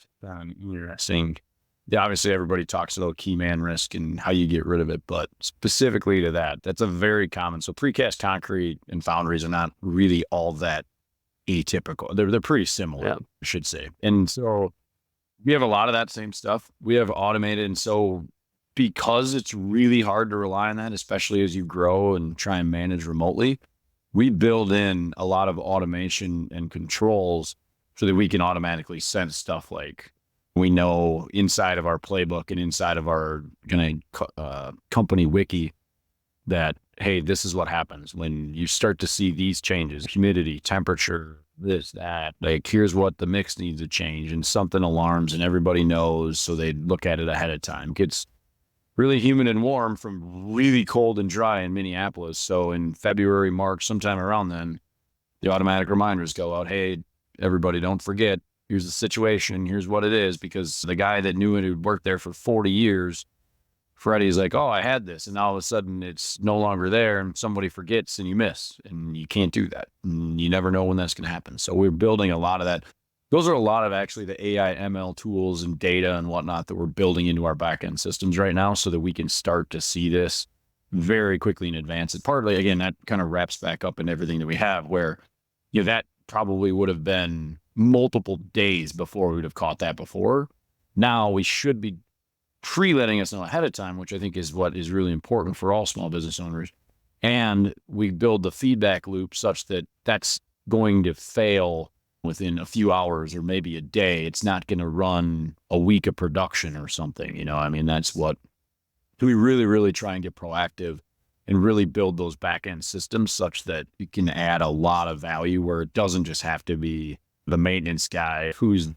interesting. Yeah, obviously everybody talks about key man risk and how you get rid of it, but specifically to that's a very common. So precast concrete and foundries are not really all that atypical. They're pretty similar, I should say. And so we have a lot of that same stuff. We have automated, and so because it's really hard to rely on that, especially as you grow and try and manage remotely, we build in a lot of automation and controls so that we can automatically sense stuff like we know inside of our playbook and inside of our company wiki that, hey, this is what happens when you start to see these changes, humidity, temperature, this, that, like, here's what the mix needs to change, and something alarms and everybody knows. So they look at it ahead of time. It gets really humid and warm from really cold and dry in Minneapolis. So in February, March, sometime around then, the automatic reminders go out. Hey, everybody, don't forget, here's the situation. Here's what it is. Because the guy that knew it, who'd worked there for 40 years, Freddie's like, oh, I had this. And now all of a sudden it's no longer there and somebody forgets and you miss, and you can't do that. And you never know when that's going to happen. So we're building a lot of that. Those are a lot of actually the AI ML tools and data and whatnot that we're building into our backend systems right now so that we can start to see this very quickly in advance. And partly, again, that kind of wraps back up in everything that we have where, that probably would have been multiple days before we would have caught that before. Now we should be letting us know ahead of time, which I think is what is really important for all small business owners. And we build the feedback loop such that that's going to fail within a few hours or maybe a day. It's not going to run a week of production or something. That's what we really, really try and get proactive and really build those back end systems such that you can add a lot of value where it doesn't just have to be the maintenance guy who's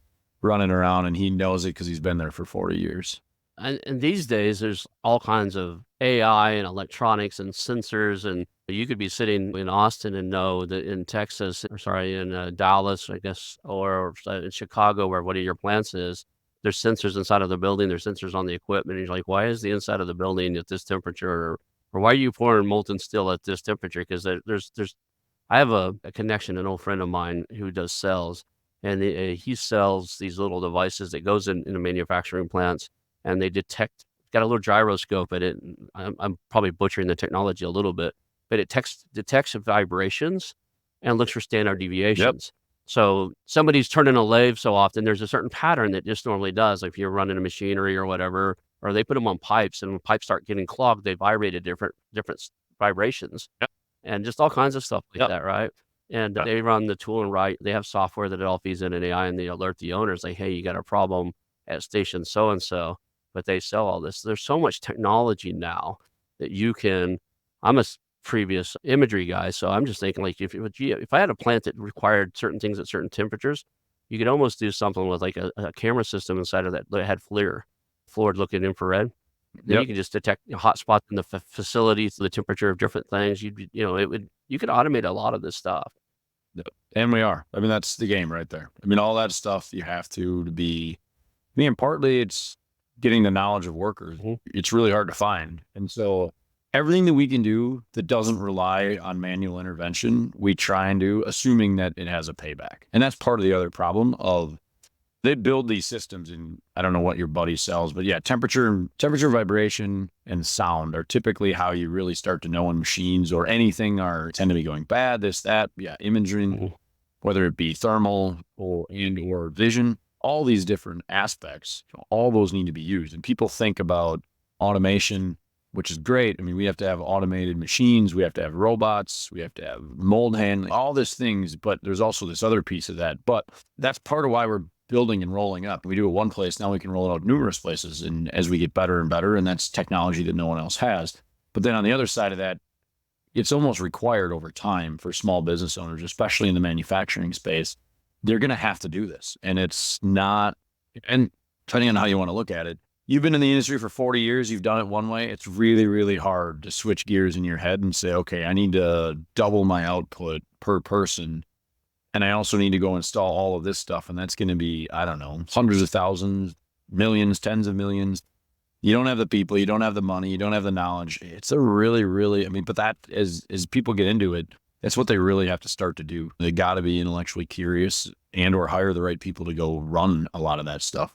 running around and he knows it because he's been there for 40 years. And these days, there's all kinds of AI and electronics and sensors, and you could be sitting in Austin and know that in Texas, or sorry, in Dallas, I guess, or in Chicago, where one of your plants is, there's sensors inside of the building. There's sensors on the equipment. And you're like, why is the inside of the building at this temperature, or why are you pouring molten steel at this temperature? Because I have a connection, an old friend of mine who does cells, and he sells these little devices that goes in manufacturing plants, and they got a little gyroscope at it. And I'm probably butchering the technology a little bit, but it detects vibrations and looks for standard deviations. So somebody's turning a lathe so often, there's a certain pattern that just normally does. Like if you're running a machinery or whatever, or they put them on pipes, and when pipes start getting clogged, they vibrate at different vibrations. And just all kinds of stuff like that, right? And they run the tool and right. They have software that it all feeds in an AI, and they alert the owners like, hey, you got a problem at station so and so. But they sell all this. There's so much technology now that you can. I'm a previous imagery guy, so I'm just thinking like if I had a plant that required certain things at certain temperatures, you could almost do something with like a camera system inside of that had FLIR, forward-looking infrared. Then you can just detect hot spots in the facility, the temperature of different things. You could automate a lot of this stuff. And we are. I mean, that's the game right there. I mean, all that stuff you have to be. I mean, partly it's getting the knowledge of workers. It's really hard to find. And so everything that we can do that doesn't rely on manual intervention, we try and do, assuming that it has a payback. And that's part of the other problem of they build these systems in, I don't know what your buddy sells, but yeah, temperature, vibration, and sound are typically how you really start to know when machines or anything tend to be going bad, this, that, imaging, whether it be thermal or vision, all these different aspects, all those need to be used. And people think about automation, which is great. I mean, we have to have automated machines, we have to have robots, we have to have mold handling, all these things, but there's also this other piece of that. But that's part of why we're building and rolling up. We do it one place, now we can roll it out numerous places, and as we get better and better, and that's technology that no one else has. But then on the other side of that, it's almost required over time for small business owners, especially in the manufacturing space. They're going to have to do this. And it's not, and depending on how you want to look at it, you've been in the industry for 40 years, you've done it one way. It's really, really hard to switch gears in your head and say, okay, I need to double my output per person. And I also need to go install all of this stuff. And that's going to be, I don't know, hundreds of thousands, millions, tens of millions. You don't have the people, you don't have the money, you don't have the knowledge. It's a really, really, I mean, but that as people get into it, that's what they really have to start to do. They got to be intellectually curious and or hire the right people to go run a lot of that stuff.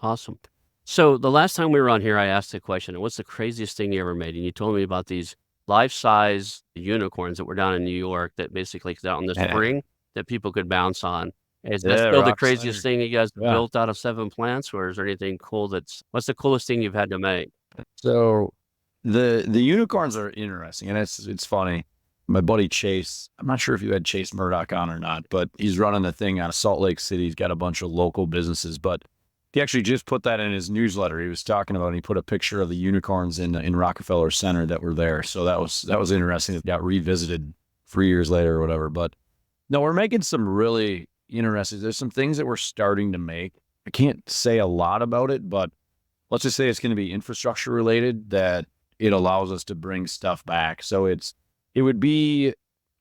Awesome. So the last time we were on here, I asked the question, what's the craziest thing you ever made? And you told me about these life-size unicorns that were down in New York that basically got on this spring that people could bounce on. Is that still the craziest thing you guys built out of 7 plants, or is there anything cool what's the coolest thing you've had to make? So the unicorns are interesting, and it's funny. My buddy Chase, I'm not sure if you had Chase Murdoch on or not, but he's running the thing out of Salt Lake City. He's got a bunch of local businesses, but he actually just put that in his newsletter. He was talking about, and he put a picture of the unicorns in Rockefeller Center that were there. So that was interesting. It got revisited 3 years later or whatever. But no, we're making some really interesting. There's some things that we're starting to make. I can't say a lot about it, but let's just say it's going to be infrastructure related, that it allows us to bring stuff back. So it would be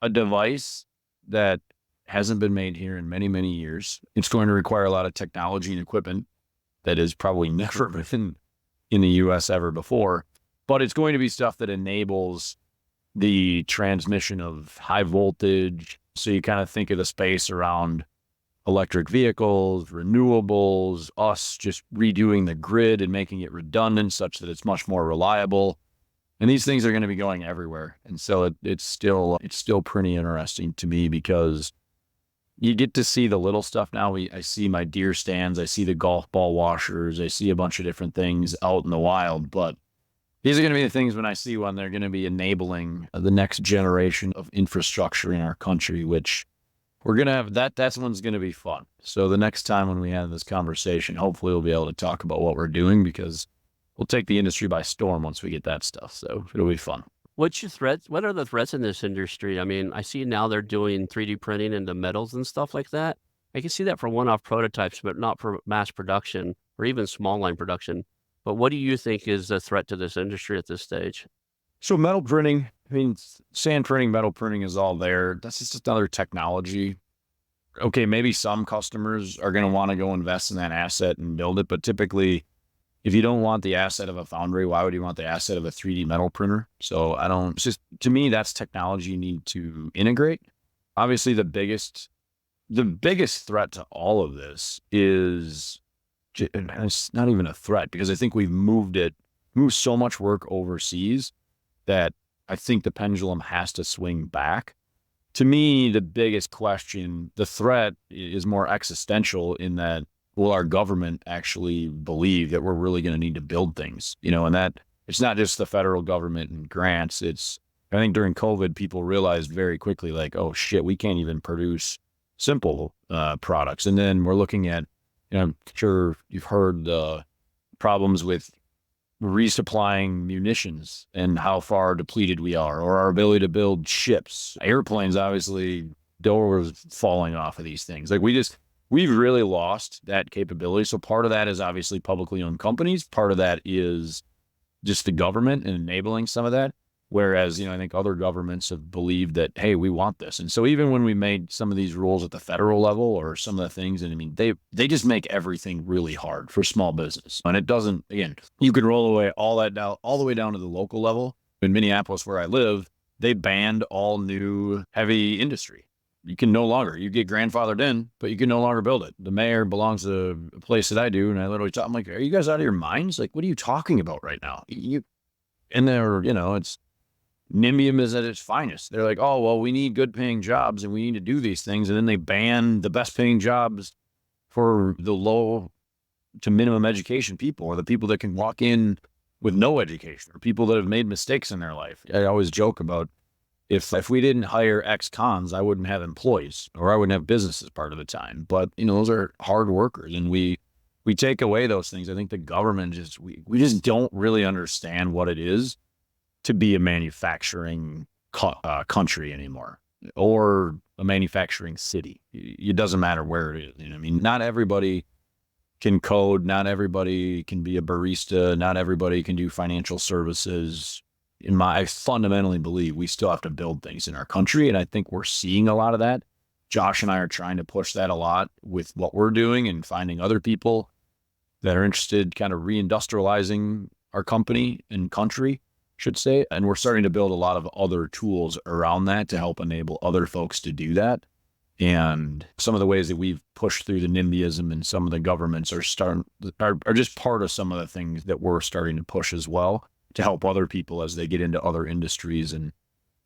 a device that hasn't been made here in many, many years. It's going to require a lot of technology and equipment that has probably never been in the US ever before, but it's going to be stuff that enables the transmission of high voltage. So you kind of think of the space around electric vehicles, renewables, us just redoing the grid and making it redundant such that it's much more reliable. And these things are going to be going everywhere. And so it's still pretty interesting to me because you get to see the little stuff now. I see my deer stands, I see the golf ball washers, I see a bunch of different things out in the wild, but these are going to be the things when I see one, they're going to be enabling the next generation of infrastructure in our country, which we're going to have that's one's going to be fun. So the next time when we have this conversation, hopefully we'll be able to talk about what we're doing because we'll take the industry by storm once we get that stuff. So it'll be fun. What's your threats? What are the threats in this industry? I mean, I see now they're doing 3D printing into metals and stuff like that. I can see that for one-off prototypes, but not for mass production or even small line production. But what do you think is a threat to this industry at this stage? So metal printing, I mean, sand printing, metal printing is all there. That's just another technology. Okay, maybe some customers are going to want to go invest in that asset and build it, but typically, if you don't want the asset of a foundry, why would you want the asset of a 3D metal printer? So I don't, it's just, to me, that's technology you need to integrate. Obviously, the biggest threat to all of this is, and it's not even a threat because I think we've moved so much work overseas that I think the pendulum has to swing back. To me, the biggest question, the threat is more existential in that, will our government actually believe that we're really going to need to build things? And that it's not just the federal government and grants. I think during COVID, people realized very quickly, like, oh shit, we can't even produce simple products. And then we're looking at, I'm sure you've heard the problems with resupplying munitions and how far depleted we are, or our ability to build ships, airplanes, obviously, doors falling off of these things. Like we've really lost that capability. So part of that is obviously publicly owned companies. Part of that is just the government and enabling some of that. Whereas, I think other governments have believed that, hey, we want this. And so even when we made some of these rules at the federal level or some of the things, and I mean, they just make everything really hard for small business. And it doesn't, again, you can roll away all that down, all the way down to the local level. In Minneapolis, where I live, they banned all new heavy industry. You get grandfathered in, but you can no longer build it. The mayor belongs to a place that I do. And I literally I'm like, are you guys out of your minds? Like, what are you talking about right now? And they're, it's NIMBYism is at its finest. They're like, oh, well, we need good paying jobs and we need to do these things. And then they ban the best paying jobs for the low to minimum education people, or the people that can walk in with no education, or people that have made mistakes in their life. I always joke about, if we didn't hire ex-cons, I wouldn't have employees, or I wouldn't have businesses part of the time. But, those are hard workers, and we take away those things. I think the government we just don't really understand what it is to be a manufacturing country anymore, or a manufacturing city. It doesn't matter where it is. I mean, not everybody can code. Not everybody can be a barista. Not everybody can do financial services. I fundamentally believe we still have to build things in our country. And I think we're seeing a lot of that. Josh and I are trying to push that a lot with what we're doing and finding other people that are interested, kind of reindustrializing our company and country, should say. And we're starting to build a lot of other tools around that to help enable other folks to do that. And some of the ways that we've pushed through the NIMBYism and some of the governments are just part of some of the things that we're starting to push as well, to help other people as they get into other industries. And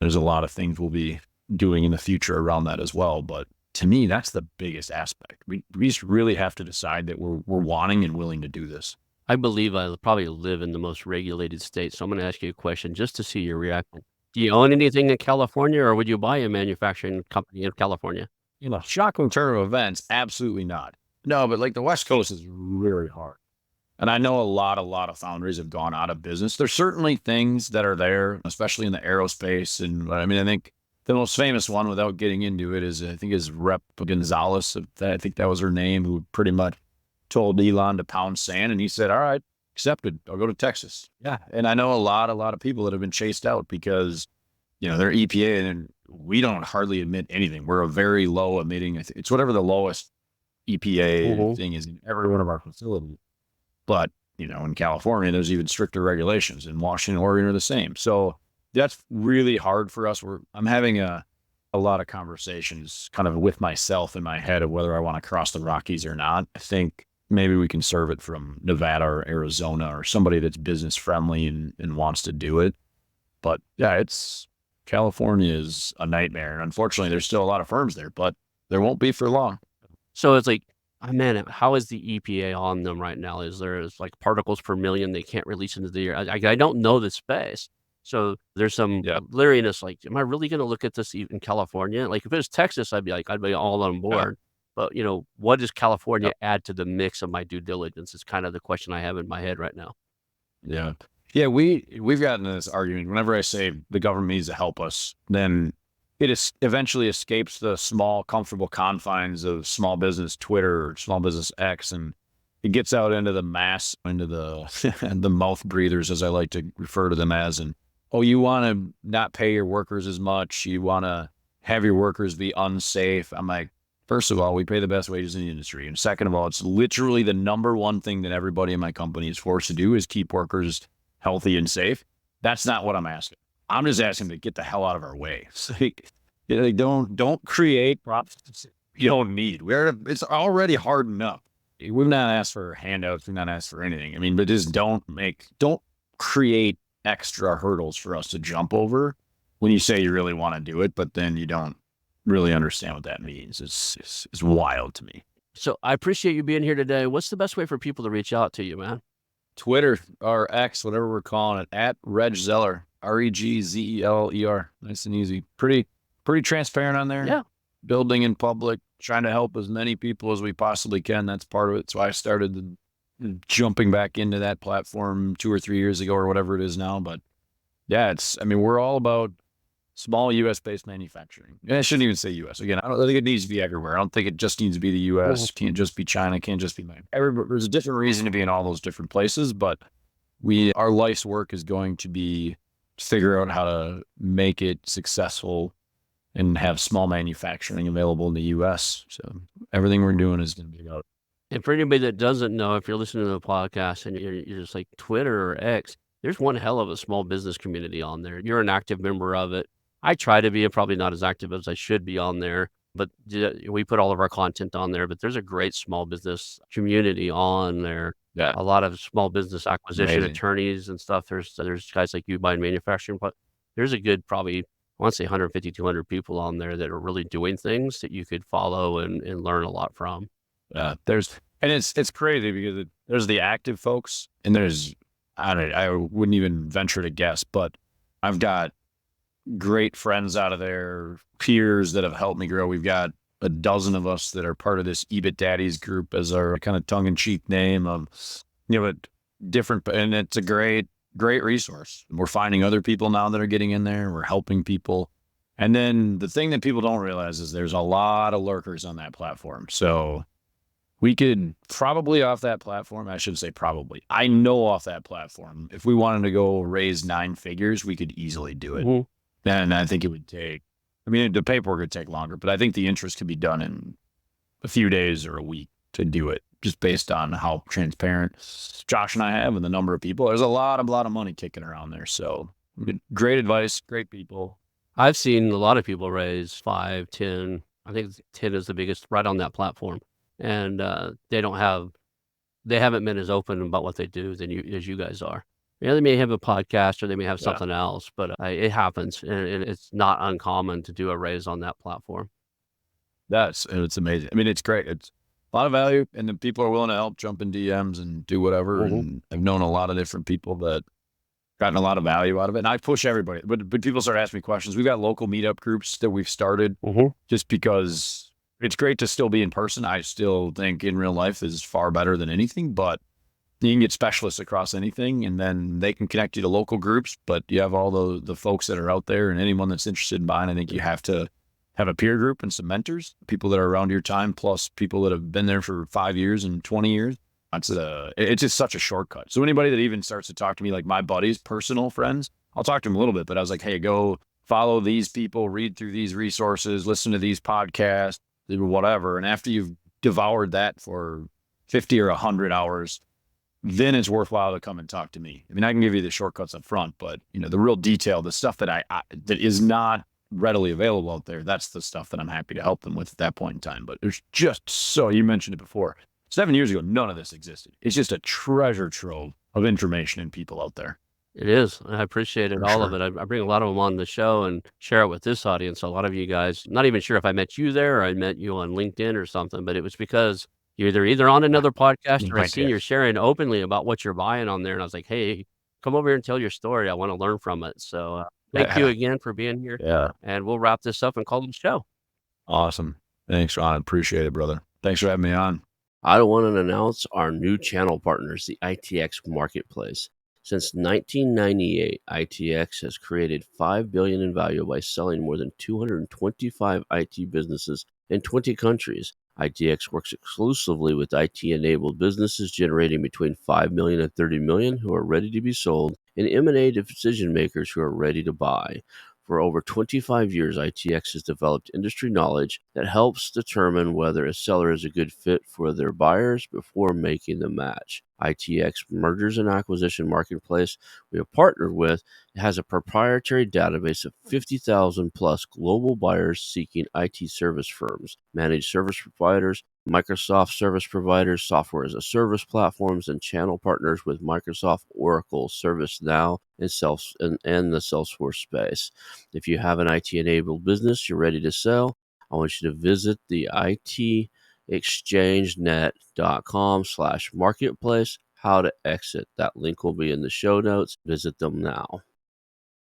there's a lot of things we'll be doing in the future around that as well. But to me, that's the biggest aspect. We just really have to decide that we're wanting and willing to do this. I believe I probably live in the most regulated state, so I'm gonna ask you a question just to see your reaction. Do you own anything in California, or would you buy a manufacturing company in California? Shocking turn of events, absolutely not. No, but like the West Coast is really hard. And I know a lot of foundries have gone out of business. There's certainly things that are there, especially in the aerospace. And I mean, I think the most famous one, without getting into it, is Rep Gonzalez. I think that was her name, who pretty much told Elon to pound sand, and he said, all right, accepted. I'll go to Texas. Yeah. And I know a lot of people that have been chased out because, they're EPA, and we don't hardly emit anything. We're a very low emitting. It's whatever the lowest EPA thing is in every one of our facilities. But, in California, there's even stricter regulations, and Washington and Oregon are the same. So that's really hard for us. I'm having a lot of conversations kind of with myself in my head of whether I want to cross the Rockies or not. I think maybe we can serve it from Nevada or Arizona, or somebody that's business friendly and wants to do it. But yeah, California is a nightmare. And unfortunately, there's still a lot of firms there, but there won't be for long. So it's like, oh man, how is the EPA on them right now? Is there like particles per million they can't release into the air? I don't know the space. So there's some leeriness, like, am I really going to look at this in California? Like if it was Texas, I'd be all on board. But what does California add to the mix of my due diligence is kind of the question I have in my head right now. Yeah. Yeah, we've gotten this argument. Whenever I say the government needs to help us, then it is eventually escapes the small, comfortable confines of small business Twitter or small business X, and it gets out into the mass, into the the mouth breathers, as I like to refer to them as. And oh, you want to not pay your workers as much. You want to have your workers be unsafe. I'm like, first of all, we pay the best wages in the industry, and second of all, it's literally the number one thing that everybody in my company is forced to do is keep workers healthy and safe. That's not what I'm asking. I'm just asking to get the hell out of our way. So, don't create problems you don't need. It's already hard enough. We've not asked for handouts. We've not asked for anything. I mean, but just don't create extra hurdles for us to jump over when you say you really want to do it, but then you don't really understand what that means. It's wild to me. So I appreciate you being here today. What's the best way for people to reach out to you, man? Twitter or X, whatever we're calling it, at Reg Zeller, RegZeller. Nice and easy. Pretty transparent on there. Yeah. Building in public, trying to help as many people as we possibly can. That's part of it. So I started jumping back into that platform 2 or 3 years ago or whatever it is now. But yeah, we're all about small U.S.-based manufacturing. And I shouldn't even say U.S. Again, I don't think it needs to be everywhere. I don't think it just needs to be the U.S. Can't just be China. Can't just be there's a different reason to be in all those different places. But our life's work is going to be to figure out how to make it successful and have small manufacturing available in the U.S. So everything we're doing is going to be about. And for anybody that doesn't know, if you're listening to the podcast and you're just like Twitter or X, there's one hell of a small business community on there. You're an active member of it. I try to be, probably not as active as I should be on there, but we put all of our content on there. But there's a great small business community on there. Yeah. A lot of small business acquisition Amazing. attorneys and stuff. There's guys like you buying manufacturing, but there's a good probably, I want to say 150, 200 people on there that are really doing things that you could follow and learn a lot from. It's crazy because there's the active folks and I wouldn't even venture to guess, but I've got great friends out of there, peers that have helped me grow. We've got a dozen of us that are part of this EBIT Daddies group as our kind of tongue-in-cheek name of, different, and it's a great resource. We're finding other people now that are getting in there. We're helping people. And then the thing that people don't realize is there's a lot of lurkers on that platform. So we could probably off that platform, I should say probably, I know off that platform, if we wanted to go raise 9 figures, we could easily do it. Mm-hmm. And I think it would take, the paperwork would take longer, but I think the interest could be done in a few days or a week to do it, just based on how transparent Josh and I have and the number of people. There's a lot of money kicking around there. So great advice, great people. I've seen a lot of people raise 5, 10. I think 10 is the biggest right on that platform. And they haven't been as open about what they do as you guys are. They may have a podcast or they may have something else, but it happens, and it's not uncommon to do a raise on that platform. It's amazing. It's great. It's a lot of value, and then people are willing to help, jump in DMs and do whatever. Mm-hmm. And I've known a lot of different people that gotten a lot of value out of it. And I push everybody, but people start asking me questions. We've got local meetup groups that we've started just because it's great to still be in person. I still think in real life is far better than anything, but you can get specialists across anything, and then they can connect you to local groups, but you have all the folks that are out there, and anyone that's interested in buying, I think you have to have a peer group and some mentors, people that are around your time, plus people that have been there for 5 years and 20 years. It's just such a shortcut. So anybody that even starts to talk to me, like my buddies, personal friends, I'll talk to them a little bit, but I was like, hey, go follow these people, read through these resources, listen to these podcasts, whatever. And after you've devoured that for 50 or 100 hours, then it's worthwhile to come and talk to me. I can give you the shortcuts up front, but the real detail, the stuff that that is not readily available out there, that's the stuff that I'm happy to help them with at that point in time. But there's you mentioned it before, 7 years ago, none of this existed. It's just a treasure trove of information and people out there. It is. I appreciate it, all of it. I bring a lot of them on the show and share it with this audience. A lot of you guys, not even sure if I met you there or I met you on LinkedIn or something, but it was because you're either on another podcast or I seen you're sharing openly about what you're buying on there. And I was like, hey, come over here and tell your story. I want to learn from it. So thank you again for being here. Yeah. And we'll wrap this up and call it a show. Awesome. Thanks, Ron. Appreciate it, brother. Thanks for having me on. I want to announce our new channel partners, the ITX Marketplace. Since 1998, ITX has created $5 billion in value by selling more than 225 IT businesses in 20 countries. ITX works exclusively with IT-enabled businesses generating between $5 million and $30 million who are ready to be sold, and M&A decision makers who are ready to buy. For over 25 years, ITX has developed industry knowledge that helps determine whether a seller is a good fit for their buyers before making the match. ITX Mergers and Acquisition Marketplace we have partnered with has a proprietary database of 50,000 plus global buyers seeking IT service firms, managed service providers, Microsoft service providers, software as a service platforms, and channel partners with Microsoft, Oracle, ServiceNow, and the Salesforce space. If you have an IT-enabled business you're ready to sell, I want you to visit the itexchangenet.com/marketplace. How to exit. That link will be in the show notes. Visit them now.